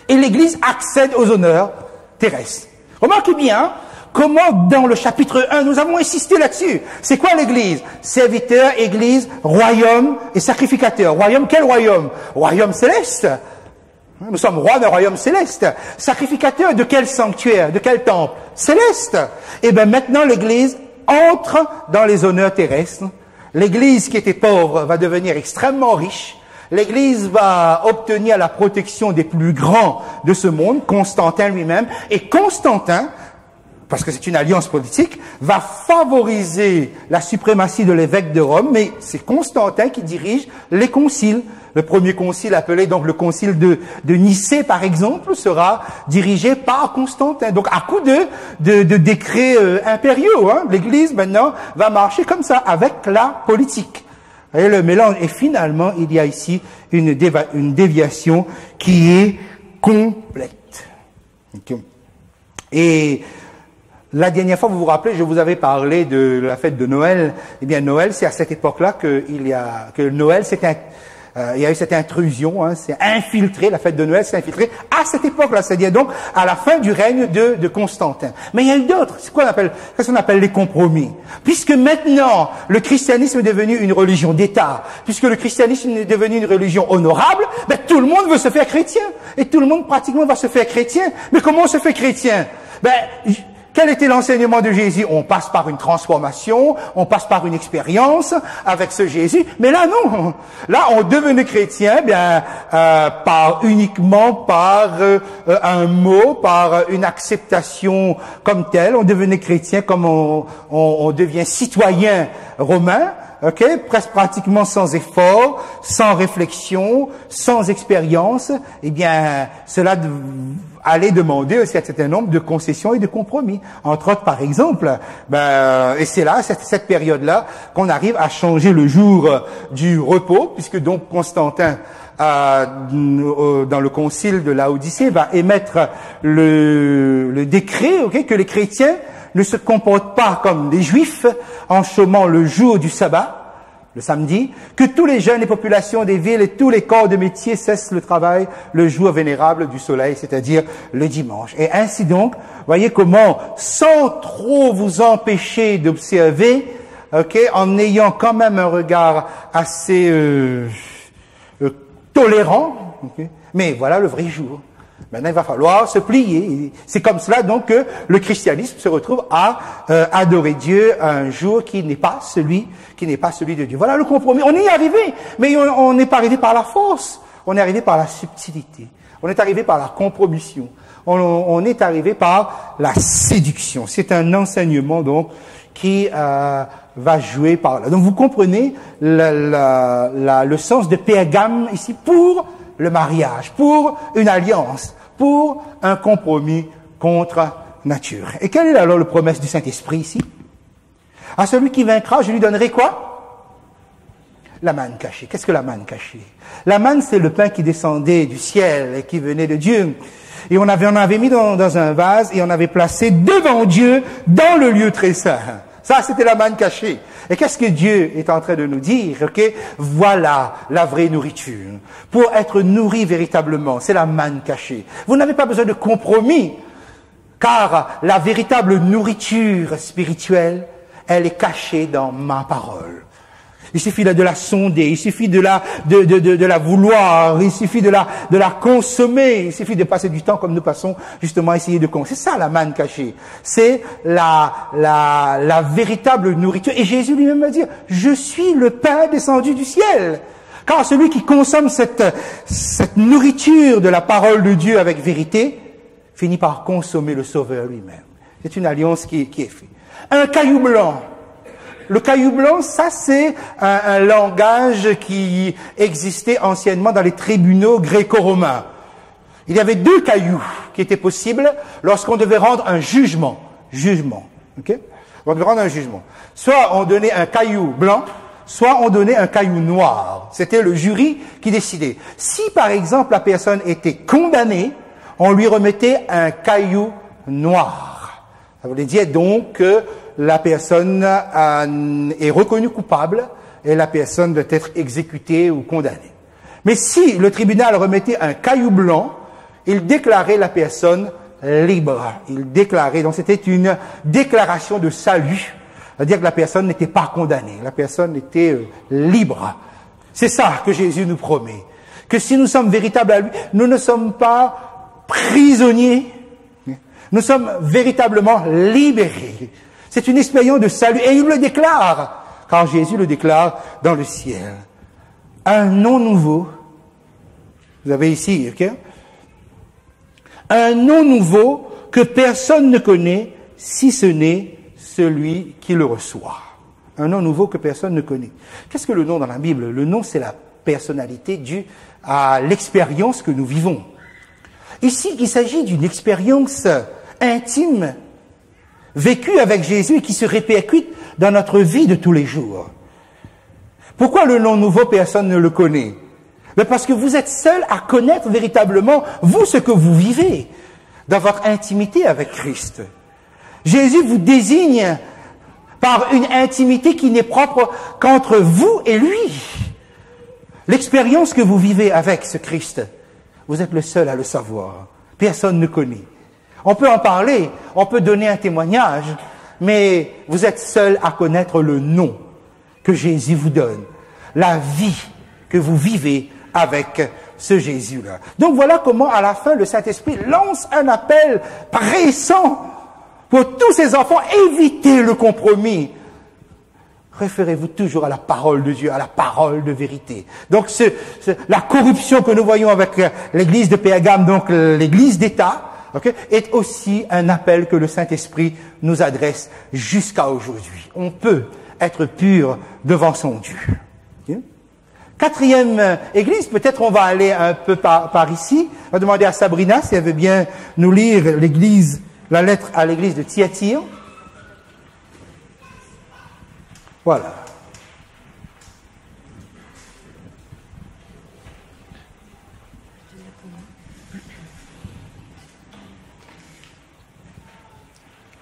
A: et l'Église accède aux honneurs terrestres. Remarquez bien comment dans le chapitre 1, nous avons insisté là-dessus. C'est quoi l'Église? Serviteur, Église, royaume et sacrificateur. Royaume, quel royaume? Royaume céleste. Nous sommes rois d'un royaume céleste. Sacrificateur de quel sanctuaire? De quel temple? Céleste. Et bien maintenant l'Église entre dans les honneurs terrestres. L'Église qui était pauvre va devenir extrêmement riche. L'Église va obtenir la protection des plus grands de ce monde, Constantin lui-même, et Constantin, parce que c'est une alliance politique, va favoriser la suprématie de l'évêque de Rome, mais c'est Constantin qui dirige les conciles. Le premier concile, appelé donc le concile de Nicée, par exemple, sera dirigé par Constantin. Donc, à coup de décrets impériaux, l'Église, maintenant, va marcher comme ça, avec la politique. Et le mélange, et finalement, il y a ici une déviation qui est complète. Et la dernière fois, vous vous rappelez, je vous avais parlé de la fête de Noël. Eh bien, Noël, c'est à cette époque-là que Noël, il y a eu cette intrusion, c'est infiltré, la fête de Noël s'est infiltrée à cette époque-là, c'est-à-dire donc à la fin du règne de Constantin. Mais il y a eu d'autres, qu'est-ce qu'on appelle les compromis. Puisque maintenant, le christianisme est devenu une religion d'État, puisque le christianisme est devenu une religion honorable, tout le monde veut se faire chrétien. Et tout le monde pratiquement va se faire chrétien. Mais comment on se fait chrétien? Quel était l'enseignement de Jésus? On passe par une transformation, on passe par une expérience avec ce Jésus. Mais là, non. Là, on devenait chrétien, uniquement par un mot, par une acceptation comme telle. On devenait chrétien comme on devient citoyen romain. Presque pratiquement sans effort, sans réflexion, sans expérience, cela allait demander aussi un certain nombre de concessions et de compromis. Entre autres, par exemple, et c'est là, cette période-là, qu'on arrive à changer le jour du repos, puisque donc Constantin, dans le concile de Laodicée, va émettre le décret, que les chrétiens ne se comportent pas comme des juifs en chômant le jour du sabbat, le samedi, que tous les jeunes et populations des villes et tous les corps de métier cessent le travail le jour vénérable du soleil, c'est-à-dire le dimanche. Et ainsi donc, voyez comment, sans trop vous empêcher d'observer, en ayant quand même un regard assez tolérant, mais voilà le vrai jour. Maintenant, il va falloir se plier. C'est comme cela donc que le christianisme se retrouve à adorer Dieu un jour qui n'est pas celui de Dieu. Voilà le compromis. On y est arrivé, mais on n'est pas arrivé par la force. On est arrivé par la subtilité. On est arrivé par la compromission. On est arrivé par la séduction. C'est un enseignement donc qui va jouer par là. Donc vous comprenez le sens de Pergame ici pour le mariage, pour une alliance, pour un compromis contre nature. Et quelle est alors la promesse du Saint-Esprit ici? À celui qui vaincra, je lui donnerai quoi? La manne cachée. Qu'est-ce que la manne cachée? La manne, c'est le pain qui descendait du ciel et qui venait de Dieu. Et on avait mis dans un vase et on avait placé devant Dieu dans le lieu très saint. Ça, c'était la manne cachée. Et qu'est-ce que Dieu est en train de nous dire? Voilà la vraie nourriture. Pour être nourri véritablement, c'est la manne cachée. Vous n'avez pas besoin de compromis, car la véritable nourriture spirituelle, elle est cachée dans ma parole. Il suffit de la sonder, il suffit de la vouloir, il suffit de la consommer, il suffit de passer du temps comme nous passons justement à essayer de consommer. C'est ça la manne cachée. C'est la véritable nourriture. Et Jésus lui-même va dire, je suis le pain descendu du ciel. Car celui qui consomme cette nourriture de la parole de Dieu avec vérité, finit par consommer le Sauveur lui-même. C'est une alliance qui est faite. Un caillou blanc. Le caillou blanc, ça c'est un langage qui existait anciennement dans les tribunaux gréco-romains. Il y avait deux cailloux qui étaient possibles lorsqu'on devait rendre un jugement. Ok? On devait rendre un jugement. Soit on donnait un caillou blanc, soit on donnait un caillou noir. C'était le jury qui décidait. Si par exemple la personne était condamnée, on lui remettait un caillou noir. Ça voulait dire donc que la personne est reconnue coupable et la personne doit être exécutée ou condamnée. Mais si le tribunal remettait un caillou blanc, il déclarait la personne libre. Il déclarait, donc c'était une déclaration de salut, c'est-à-dire que la personne n'était pas condamnée, la personne était libre. C'est ça que Jésus nous promet, que si nous sommes véritables à lui, nous ne sommes pas prisonniers, nous sommes véritablement libérés. C'est une expérience de salut. Et il le déclare, car Jésus le déclare dans le ciel. Un nom nouveau. Vous avez ici, ok? Un nom nouveau que personne ne connaît, si ce n'est celui qui le reçoit. Un nom nouveau que personne ne connaît. Qu'est-ce que le nom dans la Bible? Le nom, c'est la personnalité due à l'expérience que nous vivons. Ici, il s'agit d'une expérience intime, vécu avec Jésus et qui se répercute dans notre vie de tous les jours. Pourquoi le nom nouveau, personne ne le connaît? Mais parce que vous êtes seul à connaître véritablement, vous, ce que vous vivez dans votre intimité avec Christ. Jésus vous désigne par une intimité qui n'est propre qu'entre vous et lui. L'expérience que vous vivez avec ce Christ, vous êtes le seul à le savoir. Personne ne connaît. On peut en parler, on peut donner un témoignage, mais vous êtes seul à connaître le nom que Jésus vous donne, la vie que vous vivez avec ce Jésus-là. Donc voilà comment, à la fin, le Saint-Esprit lance un appel pressant pour tous ces enfants. Évitez le compromis. Référez-vous toujours à la parole de Dieu, à la parole de vérité. Donc la corruption que nous voyons avec l'église de Pergame, donc l'église d'État, okay, est aussi un appel que le Saint-Esprit nous adresse jusqu'à aujourd'hui. On peut être pur devant son Dieu. Okay. Quatrième église, peut-être on va aller un peu par ici. On va demander à Sabrina si elle veut bien nous lire la lettre à l'église de Thyatire. Voilà.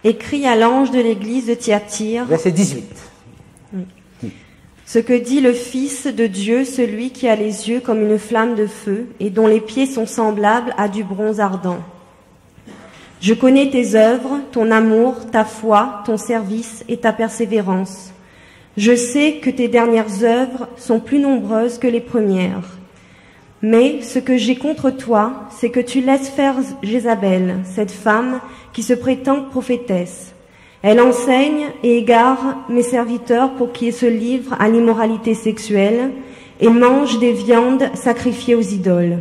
E: Écrit à l'ange de l'église de Thyatire.
A: Verset 18.
E: Ce que dit le Fils de Dieu, celui qui a les yeux comme une flamme de feu et dont les pieds sont semblables à du bronze ardent. Je connais tes œuvres, ton amour, ta foi, ton service et ta persévérance. Je sais que tes dernières œuvres sont plus nombreuses que les premières. Mais ce que j'ai contre toi, c'est que tu laisses faire Jézabel, cette femme qui se prétend prophétesse. Elle enseigne et égare mes serviteurs pour qu'ils se livrent à l'immoralité sexuelle et mangent des viandes sacrifiées aux idoles.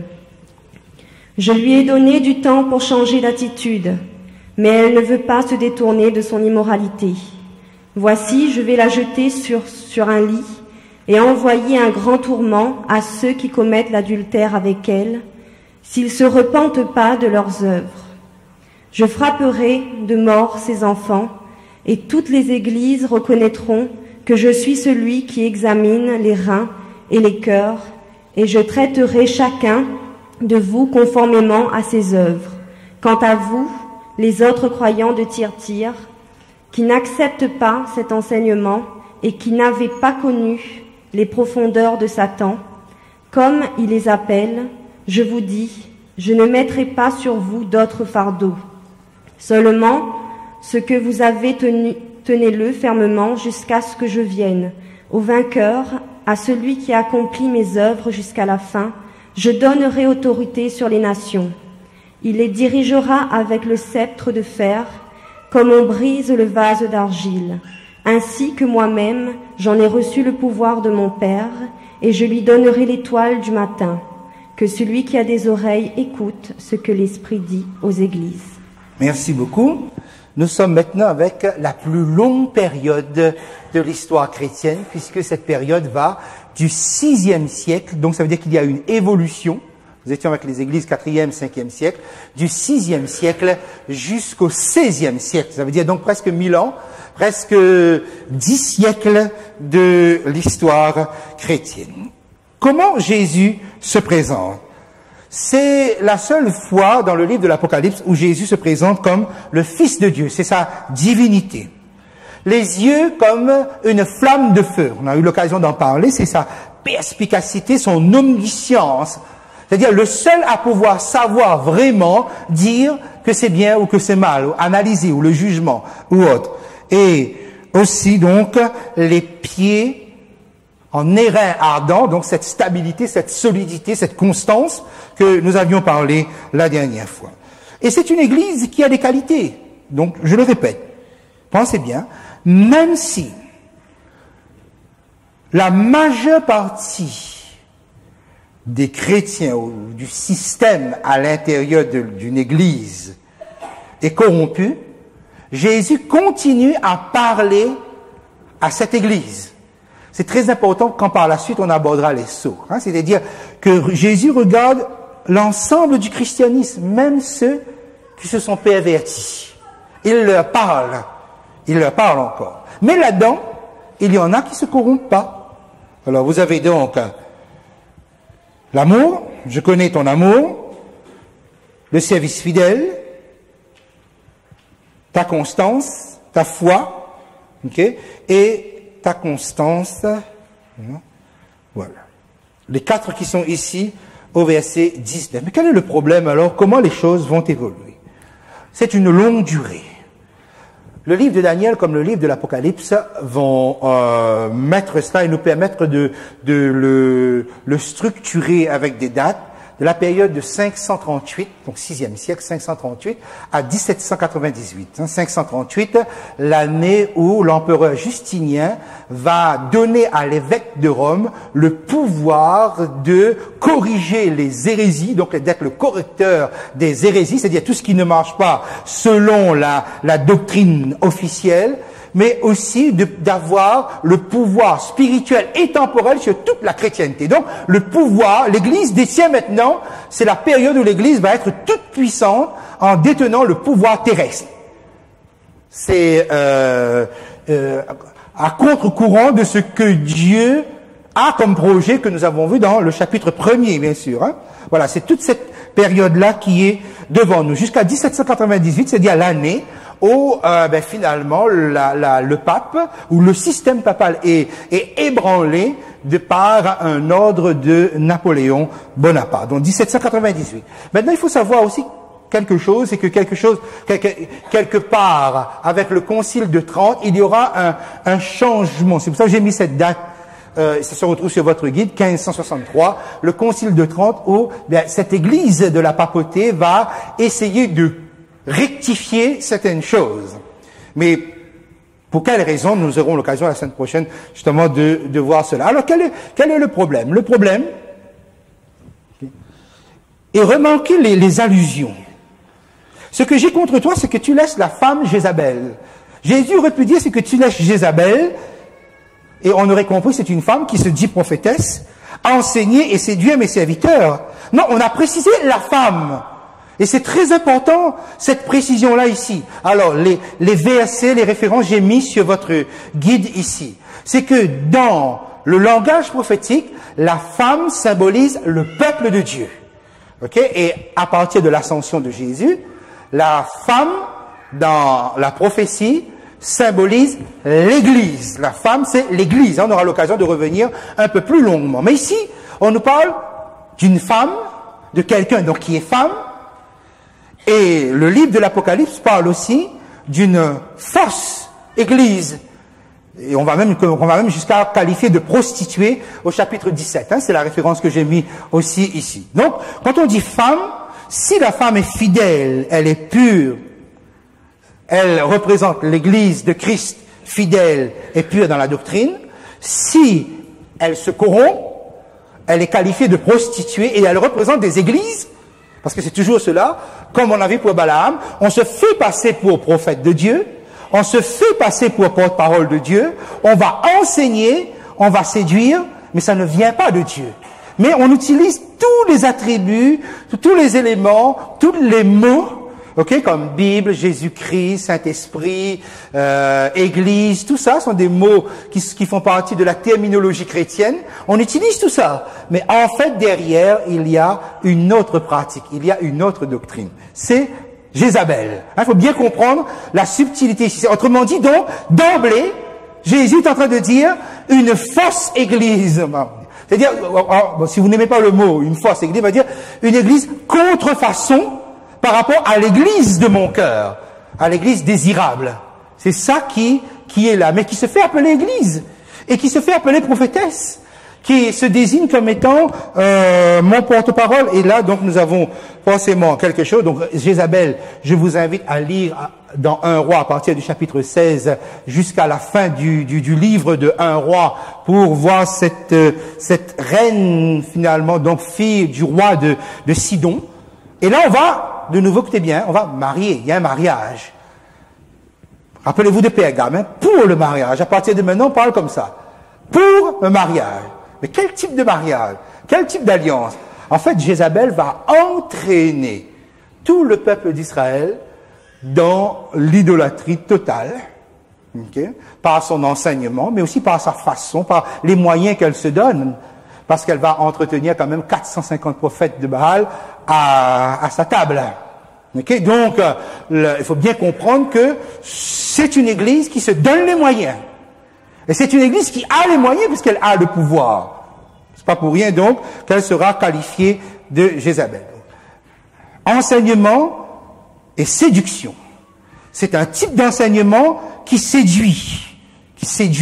E: Je lui ai donné du temps pour changer d'attitude, mais elle ne veut pas se détourner de son immoralité. Voici, je vais la jeter sur un lit et envoyer un grand tourment à ceux qui commettent l'adultère avec elle, s'ils se repentent pas de leurs œuvres. Je frapperai de mort ses enfants, et toutes les églises reconnaîtront que je suis celui qui examine les reins et les cœurs, et je traiterai chacun de vous conformément à ses œuvres. Quant à vous, les autres croyants de Thyatire, qui n'acceptent pas cet enseignement et qui n'avaient pas connu les profondeurs de Satan, comme il les appelle, je vous dis, je ne mettrai pas sur vous d'autres fardeaux. Seulement, ce que vous avez tenu, tenez-le fermement jusqu'à ce que je vienne. Au vainqueur, à celui qui accomplit mes œuvres jusqu'à la fin, je donnerai autorité sur les nations. Il les dirigera avec le sceptre de fer, comme on brise le vase d'argile. Ainsi que moi-même, j'en ai reçu le pouvoir de mon Père, et je lui donnerai l'étoile du matin. Que celui qui a des oreilles écoute ce que l'Esprit dit aux églises.
A: Merci beaucoup. Nous sommes maintenant avec la plus longue période de l'histoire chrétienne, puisque cette période va du 6e siècle, donc ça veut dire qu'il y a une évolution. Nous étions avec les églises 4e, 5e siècle, du 6e siècle jusqu'au 16e siècle. Ça veut dire donc presque 1000 ans, presque 10 siècles de l'histoire chrétienne. Comment Jésus se présente? C'est la seule fois dans le livre de l'Apocalypse où Jésus se présente comme le Fils de Dieu. C'est sa divinité. Les yeux comme une flamme de feu. On a eu l'occasion d'en parler. C'est sa perspicacité, son omniscience. C'est-à-dire le seul à pouvoir savoir vraiment dire que c'est bien ou que c'est mal, ou analyser, ou le jugement, ou autre. Et aussi donc les pieds en airain ardent, donc cette stabilité, cette solidité, cette constance que nous avions parlé la dernière fois. Et c'est une église qui a des qualités. Donc, je le répète, pensez bien, même si la majeure partie des chrétiens ou du système à l'intérieur d'une église est corrompu, Jésus continue à parler à cette église. C'est très important quand par la suite on abordera les sceaux. C'est-à-dire que Jésus regarde l'ensemble du christianisme, même ceux qui se sont pervertis. Il leur parle encore. Mais là-dedans, il y en a qui se corrompent pas. Alors vous avez donc l'amour, je connais ton amour, le service fidèle, ta constance, ta foi, okay, et ta constance, voilà. Les 4 qui sont ici au verset 19. Mais quel est le problème alors? Comment les choses vont évoluer? C'est une longue durée. Le livre de Daniel, comme le livre de l'Apocalypse, vont mettre cela et nous permettre de le structurer avec des dates de la période de 538, donc 6e siècle, 538, à 1798. 538, l'année où l'empereur Justinien va donner à l'évêque de Rome le pouvoir de corriger les hérésies, donc d'être le correcteur des hérésies, c'est-à-dire tout ce qui ne marche pas selon la doctrine officielle, mais aussi d'avoir le pouvoir spirituel et temporel sur toute la chrétienté. Donc, le pouvoir, l'Église détient maintenant, c'est la période où l'Église va être toute puissante en détenant le pouvoir terrestre. C'est à contre-courant de ce que Dieu a comme projet que nous avons vu dans le chapitre 1er, bien sûr. Voilà, c'est toute cette période-là qui est devant nous. Jusqu'à 1798, c'est-à-dire l'année où finalement le pape ou le système papal est ébranlé de par un ordre de Napoléon Bonaparte. Donc 1798. Maintenant, il faut savoir aussi quelque chose, c'est que quelque part avec le Concile de Trente, il y aura un changement. C'est pour ça que j'ai mis cette date. Ça se retrouve sur votre guide, 1563, le Concile de Trente, où cette église de la papauté va essayer de rectifier certaines choses. Mais pour quelles raisons, nous aurons l'occasion la semaine prochaine justement de voir cela. Alors quel est le problème? Le problème est remarquer les allusions. Ce que j'ai contre toi, c'est que tu laisses la femme Jézabel. Jésus aurait pu dire, c'est que tu laisses Jézabel, et on aurait compris, c'est une femme qui se dit prophétesse, enseigner et séduire mes serviteurs. Non, on a précisé la femme. Et c'est très important, cette précision-là ici. Alors, les versets, les références, j'ai mis sur votre guide ici. C'est que dans le langage prophétique, la femme symbolise le peuple de Dieu. Ok? Et à partir de l'ascension de Jésus, la femme, dans la prophétie, symbolise l'Église. La femme, c'est l'Église. On aura l'occasion de revenir un peu plus longuement. Mais ici, on nous parle d'une femme, de quelqu'un donc qui est femme, et le livre de l'Apocalypse parle aussi d'une fausse Église. Et on va même jusqu'à qualifier de prostituée au chapitre 17. Hein, c'est la référence que j'ai mis aussi ici. Donc, quand on dit femme, si la femme est fidèle, elle est pure, elle représente l'Église de Christ fidèle et pure dans la doctrine. Si elle se corrompt, elle est qualifiée de prostituée et elle représente des églises, parce que c'est toujours cela, comme on a vu pour Balaam, on se fait passer pour prophète de Dieu, on se fait passer pour porte-parole de Dieu, on va enseigner, on va séduire, mais ça ne vient pas de Dieu. Mais on utilise tous les attributs, tous les éléments, tous les mots, ok, comme Bible, Jésus-Christ, Saint-Esprit, Église, tout ça sont des mots qui font partie de la terminologie chrétienne. On utilise tout ça, mais en fait derrière il y a une autre pratique, il y a une autre doctrine. C'est Jézabel. Il faut bien comprendre la subtilité ici. Autrement dit, donc, d'emblée, Jésus est en train de dire une fausse Église. C'est-à-dire, si vous n'aimez pas le mot, une fausse Église, on va dire une Église contrefaçon par rapport à l'Église de mon cœur, à l'Église désirable. C'est ça qui est là, mais qui se fait appeler Église, et qui se fait appeler prophétesse, qui se désigne comme étant mon porte-parole. Et là, donc, nous avons forcément quelque chose. Donc, Jézabel, je vous invite à lire dans 1 Roi, à partir du chapitre 16, jusqu'à la fin du livre de 1 Roi, pour voir cette reine, finalement, donc fille du roi de Sidon. Et là, on va, de nouveau, écoutez bien, on va marier. Il y a un mariage. Rappelez-vous de Pergame, hein, pour le mariage. À partir de maintenant, on parle comme ça. Pour le mariage. Mais quel type de mariage? Quel type d'alliance? En fait, Jézabel va entraîner tout le peuple d'Israël dans l'idolâtrie totale, okay, par son enseignement, mais aussi par sa façon, par les moyens qu'elle se donne, parce qu'elle va entretenir quand même 450 prophètes de Baal à sa table. Okay? Donc, il faut bien comprendre que c'est une église qui se donne les moyens. Et c'est une église qui a les moyens puisqu'elle a le pouvoir. C'est pas pour rien donc qu'elle sera qualifiée de Jézabel. Enseignement et séduction. C'est un type d'enseignement qui séduit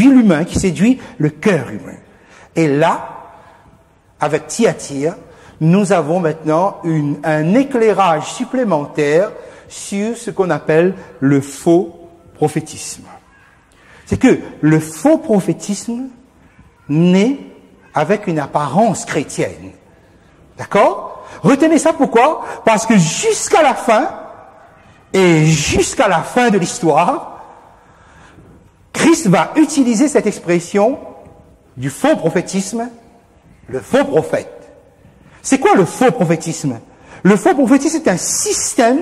A: l'humain, qui séduit le cœur humain. Et là, avec Thyatire, nous avons maintenant un éclairage supplémentaire sur ce qu'on appelle le faux prophétisme. C'est que le faux prophétisme naît avec une apparence chrétienne. D'accord? Retenez ça, pourquoi? Parce que jusqu'à la fin, et jusqu'à la fin de l'histoire, Christ va utiliser cette expression du faux prophétisme, le faux prophète. C'est quoi le faux prophétisme? Le faux prophétisme est un système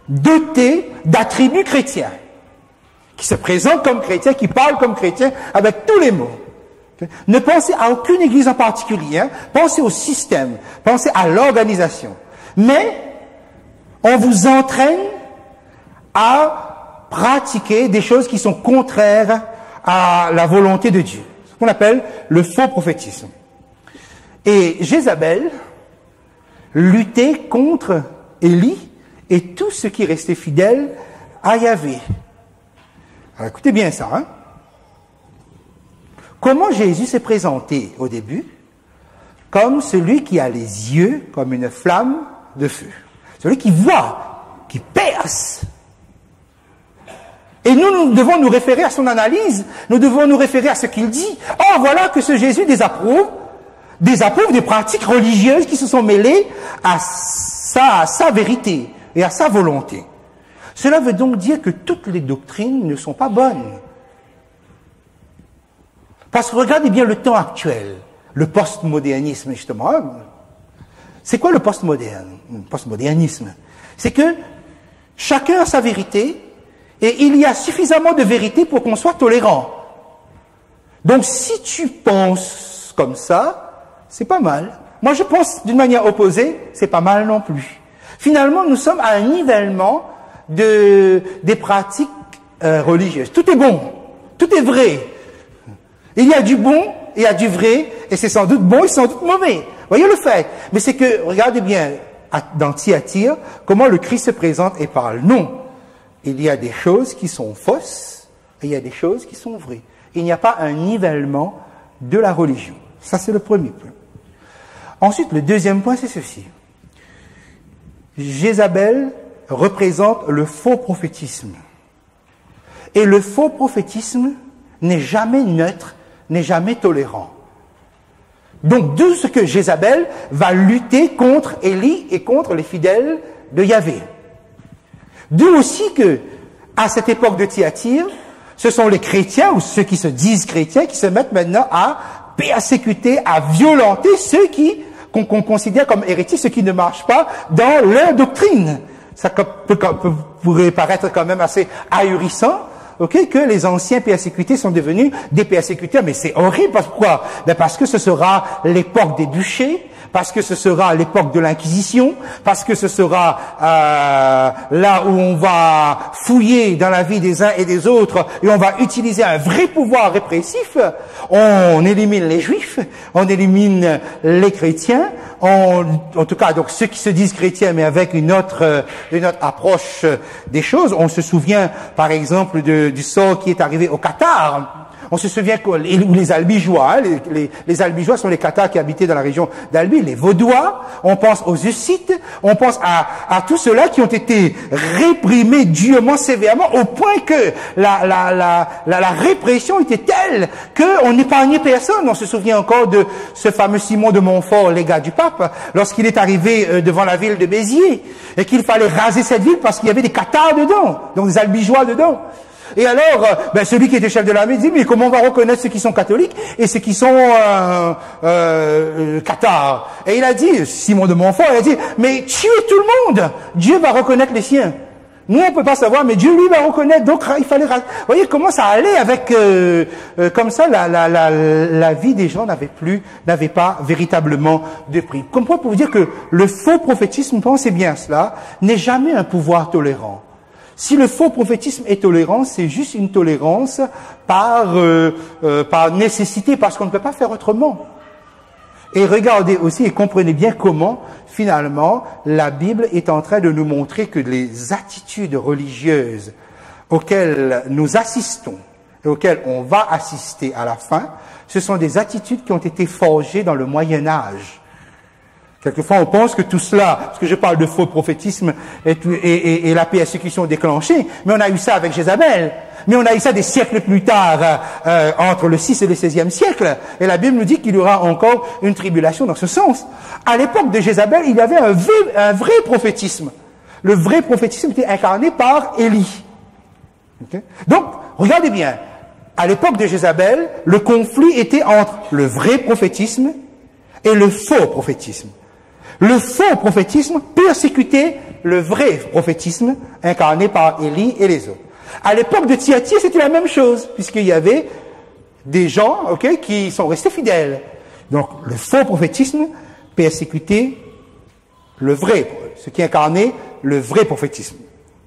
A: doté d'attributs chrétiens, qui se présente comme chrétien, qui parle comme chrétien, avec tous les mots. Ne pensez à aucune église en particulier, hein. Pensez au système, pensez à l'organisation. Mais on vous entraîne à pratiquer des choses qui sont contraires à la volonté de Dieu. Ce qu'on appelle le faux prophétisme. Et Jézabel luttait contre Élie et tout ce qui restait fidèle à Yahvé. Alors écoutez bien ça, hein. Comment Jésus s'est présenté au début? Comme celui qui a les yeux comme une flamme de feu. Celui qui voit, qui perce. Et nous devons nous référer à son analyse, nous devons nous référer à ce qu'il dit. Oh, voilà que ce Jésus désapprouve des pratiques religieuses qui se sont mêlées à sa vérité et à sa volonté. Cela veut donc dire que toutes les doctrines ne sont pas bonnes. Parce que regardez bien le temps actuel, le postmodernisme justement. C'est quoi le postmodernisme? C'est que chacun a sa vérité et il y a suffisamment de vérité pour qu'on soit tolérant. Donc si tu penses comme ça, c'est pas mal. Moi je pense d'une manière opposée, c'est pas mal non plus. Finalement nous sommes à un nivellement des pratiques religieuses. Tout est bon, tout est vrai. Il y a du bon, il y a du vrai, et c'est sans doute bon et sans doute mauvais. Voyez le fait. Mais c'est que, regardez bien, dans Thyatire, comment le Christ se présente et parle. Non. Il y a des choses qui sont fausses, et il y a des choses qui sont vraies. Il n'y a pas un nivellement de la religion. Ça, c'est le premier point. Ensuite, le deuxième point, c'est ceci. Jézabel représente le faux prophétisme. Et le faux prophétisme n'est jamais neutre, n'est jamais tolérant. Donc, d'où ce que Jézabel va lutter contre Élie et contre les fidèles de Yahvé. D'où aussi que, à cette époque de Thyatire, ce sont les chrétiens, ou ceux qui se disent chrétiens, qui se mettent maintenant à persécuter, à violenter ceux qu'on considère comme hérétiques, ceux qui ne marchent pas dans leur doctrine. Ça pourrait paraître quand même assez ahurissant, que les anciens persécutés sont devenus des persécuteurs, mais c'est horrible. Pourquoi? Parce que ce sera l'époque des bûchers, parce que ce sera l'époque de l'Inquisition, parce que ce sera là où on va fouiller dans la vie des uns et des autres, et on va utiliser un vrai pouvoir répressif. On élimine les Juifs, on élimine les chrétiens, en tout cas donc ceux qui se disent chrétiens, mais avec une autre approche des choses. On se souvient par exemple du sort qui est arrivé au Qatar. On se souvient où les Albigeois, les Albigeois sont les Cathares qui habitaient dans la région d'Albi, les Vaudois, on pense aux Hussites, on pense à tous ceux-là qui ont été réprimés durement, sévèrement, au point que la répression était telle qu'on n'épargnait personne. On se souvient encore de ce fameux Simon de Montfort, légat du pape, lorsqu'il est arrivé devant la ville de Béziers, et qu'il fallait raser cette ville parce qu'il y avait des Cathares dedans, donc des Albigeois dedans. Et alors, celui qui était chef de l'armée dit, mais comment on va reconnaître ceux qui sont catholiques et ceux qui sont cathares? Et il a dit, Simon de Montfort, il a dit, mais tuez tout le monde, Dieu va reconnaître les siens. Nous, on peut pas savoir, mais Dieu, lui, va reconnaître. Donc, il fallait... Vous voyez comment ça allait avec... comme ça, la vie des gens n'avait pas véritablement de prix. Comme quoi, pour vous dire que le faux prophétisme, pensez bien cela, n'est jamais un pouvoir tolérant. Si le faux prophétisme est tolérant, c'est juste une tolérance par nécessité, parce qu'on ne peut pas faire autrement. Et regardez aussi et comprenez bien comment, finalement, la Bible est en train de nous montrer que les attitudes religieuses auxquelles nous assistons et auxquelles on va assister à la fin, ce sont des attitudes qui ont été forgées dans le Moyen-Âge. Quelquefois, on pense que tout cela, parce que je parle de faux prophétisme et la persécution déclenchée, mais on a eu ça avec Jézabel. Mais on a eu ça des siècles plus tard, entre le 6 et le 16e siècle. Et la Bible nous dit qu'il y aura encore une tribulation dans ce sens. À l'époque de Jézabel, il y avait un vrai prophétisme. Le vrai prophétisme était incarné par Élie. Okay? Donc, regardez bien. À l'époque de Jézabel, le conflit était entre le vrai prophétisme et le faux prophétisme. Le faux prophétisme persécutait le vrai prophétisme incarné par Élie et les autres. À l'époque de Thyatire, c'était la même chose, puisqu'il y avait des gens qui sont restés fidèles. Donc, le faux prophétisme persécutait le vrai, ce qui incarnait le vrai prophétisme.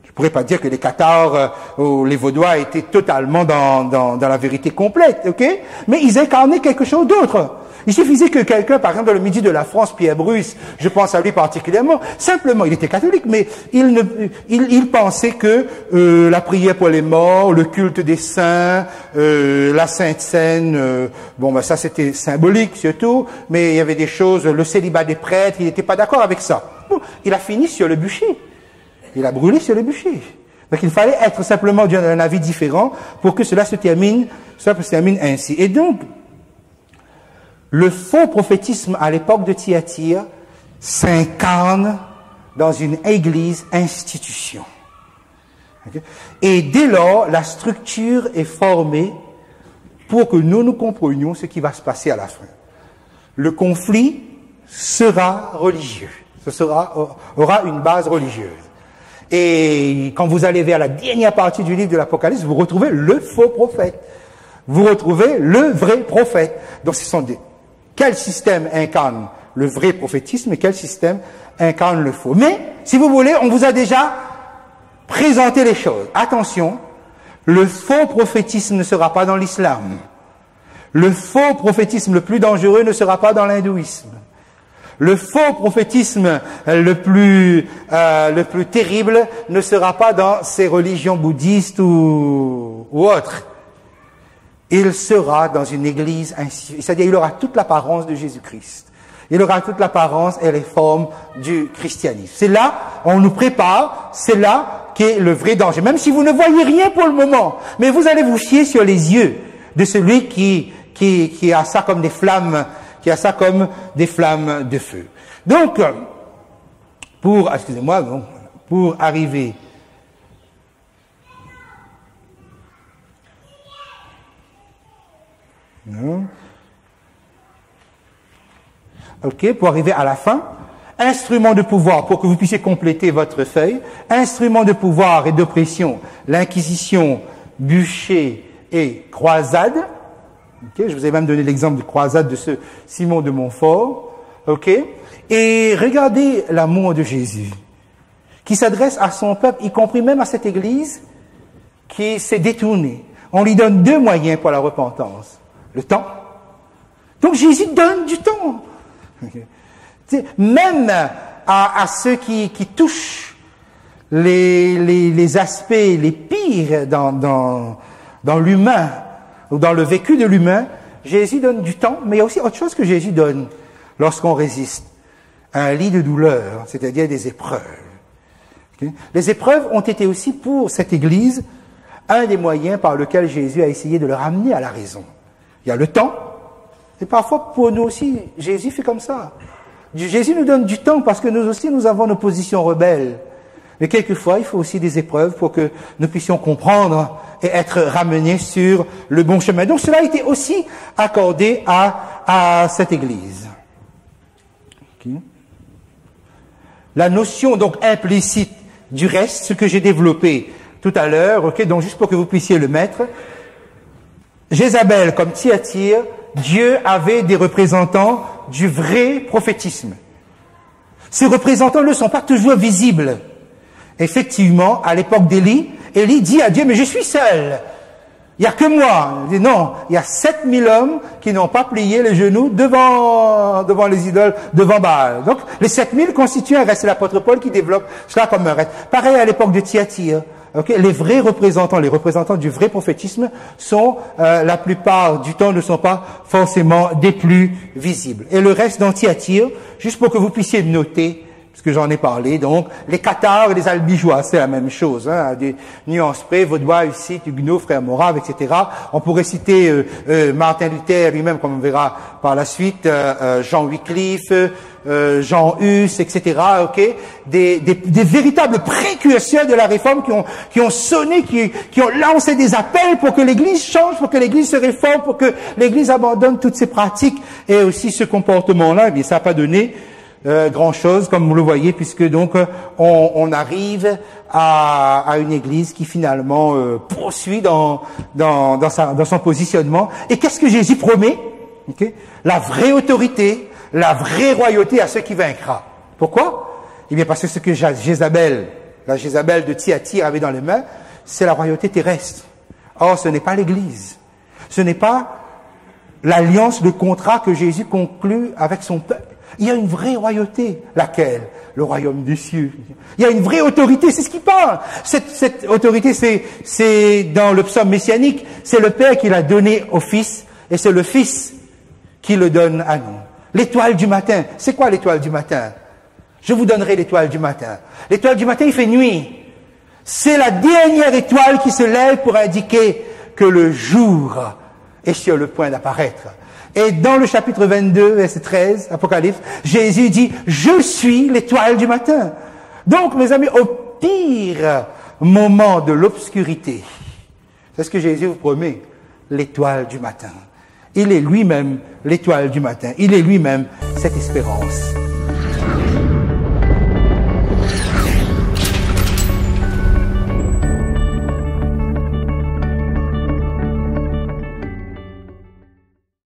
A: Je ne pourrais pas dire que les Cathares ou les Vaudois étaient totalement dans la vérité complète, mais ils incarnaient quelque chose d'autre. Il suffisait que quelqu'un, par exemple, dans le midi de la France, Pierre Bruce, je pense à lui particulièrement, simplement, il était catholique, mais il pensait que la prière pour les morts, le culte des saints, la Sainte Seine, ça c'était symbolique surtout, mais il y avait des choses, le célibat des prêtres, il n'était pas d'accord avec ça. Bon, il a fini sur le bûcher. Il a brûlé sur le bûcher. Donc il fallait être simplement d'un avis différent pour que cela se termine ainsi. Et donc, le faux prophétisme à l'époque de Thyatire s'incarne dans une église institution. Et dès lors, la structure est formée pour que nous comprenions ce qui va se passer à la fin. Le conflit sera religieux. Aura une base religieuse. Et quand vous allez vers la dernière partie du livre de l'Apocalypse, vous retrouvez le faux prophète. Vous retrouvez le vrai prophète. Donc ce sont quel système incarne le vrai prophétisme et quel système incarne le faux. Mais, si vous voulez, on vous a déjà présenté les choses. Attention, le faux prophétisme ne sera pas dans l'islam. Le faux prophétisme le plus dangereux ne sera pas dans l'hindouisme. Le faux prophétisme le plus terrible ne sera pas dans ces religions bouddhistes ou autres. il sera dans une église ainsi. C'est-à-dire, il aura toute l'apparence de Jésus-Christ. Il aura toute l'apparence et les formes du christianisme. C'est là, on nous prépare, c'est là qu'est le vrai danger. Même si vous ne voyez rien pour le moment, mais vous allez vous fier sur les yeux de celui qui a ça comme des flammes, qui a ça comme des flammes de feu. Donc, pour arriver pour arriver à la fin, instrument de pouvoir pour que vous puissiez compléter votre feuille, instrument de pouvoir et d'oppression, l'Inquisition, bûcher et croisade. Je vous ai même donné l'exemple de croisade de ce Simon de Montfort. Et regardez l'amour de Jésus, qui s'adresse à son peuple, y compris même à cette église qui s'est détournée. On lui donne 2 moyens pour la repentance. Le temps. Donc Jésus donne du temps. Même à ceux qui touchent les aspects les pires dans l'humain, ou dans le vécu de l'humain, Jésus donne du temps, mais il y a aussi autre chose que Jésus donne lorsqu'on résiste. Un lit de douleur, c'est-à-dire des épreuves. Les épreuves ont été aussi pour cette Église un des moyens par lequel Jésus a essayé de le ramener à la raison. Il y a le temps, et parfois pour nous aussi, Jésus fait comme ça. Jésus nous donne du temps parce que nous aussi, nous avons nos positions rebelles. Mais quelquefois, il faut aussi des épreuves pour que nous puissions comprendre et être ramenés sur le bon chemin. Donc cela a été aussi accordé à cette Église. La notion donc implicite du reste, ce que j'ai développé tout à l'heure, donc juste pour que vous puissiez le mettre, Jézabel comme Thyatire, Dieu avait des représentants du vrai prophétisme. Ces représentants ne sont pas toujours visibles. Effectivement, à l'époque d'Élie, Élie dit à Dieu, mais je suis seul. Il n'y a que moi. Il dit non, il y a 7000 hommes qui n'ont pas plié les genoux devant les idoles, devant Baal. Donc, les 7000 constituent un reste. C'est l'apôtre Paul qui développe cela comme un reste. Pareil à l'époque de Thyatire. Les vrais représentants, les représentants du vrai prophétisme sont, la plupart du temps, ne sont pas forcément des plus visibles. Et le reste dans Thyatire, juste pour que vous puissiez noter, parce que j'en ai parlé, donc, les cathares et les albigeois, c'est la même chose, hein, des nuances près, Vaudois, Hussite, Huguenot, Frère Morave, etc. On pourrait citer Martin Luther lui-même, comme on verra par la suite, Jean Wycliffe, Jean Hus, etc. Des véritables précurseurs de la réforme qui ont sonné, qui ont lancé des appels pour que l'Église change, pour que l'Église se réforme, pour que l'Église abandonne toutes ses pratiques et aussi ce comportement-là. Mais ça n'a pas donné grand chose, comme vous le voyez, puisque donc on arrive à une Église qui finalement poursuit dans son positionnement. Et qu'est-ce que Jésus promet? La vraie autorité, la vraie royauté à ceux qui vaincra. Pourquoi? Eh bien parce que ce que Jézabel, la Jézabel de Thyatire avait dans les mains, c'est la royauté terrestre. Or, ce n'est pas l'Église. Ce n'est pas l'alliance, le contrat que Jésus conclut avec son peuple. Il y a une vraie royauté. Laquelle? Le royaume des cieux. Il y a une vraie autorité, c'est ce qui parle. Cette autorité, c'est dans le psaume messianique, c'est le Père qui l'a donné au Fils, et c'est le Fils qui le donne à nous. L'étoile du matin. C'est quoi l'étoile du matin? Je vous donnerai l'étoile du matin. L'étoile du matin, il fait nuit. C'est la dernière étoile qui se lève pour indiquer que le jour est sur le point d'apparaître. Et dans le chapitre 22, verset 13, Apocalypse, Jésus dit, je suis l'étoile du matin. Donc, mes amis, au pire moment de l'obscurité, c'est ce que Jésus vous promet, l'étoile du matin. Il est lui-même l'étoile du matin. Il est lui-même cette espérance.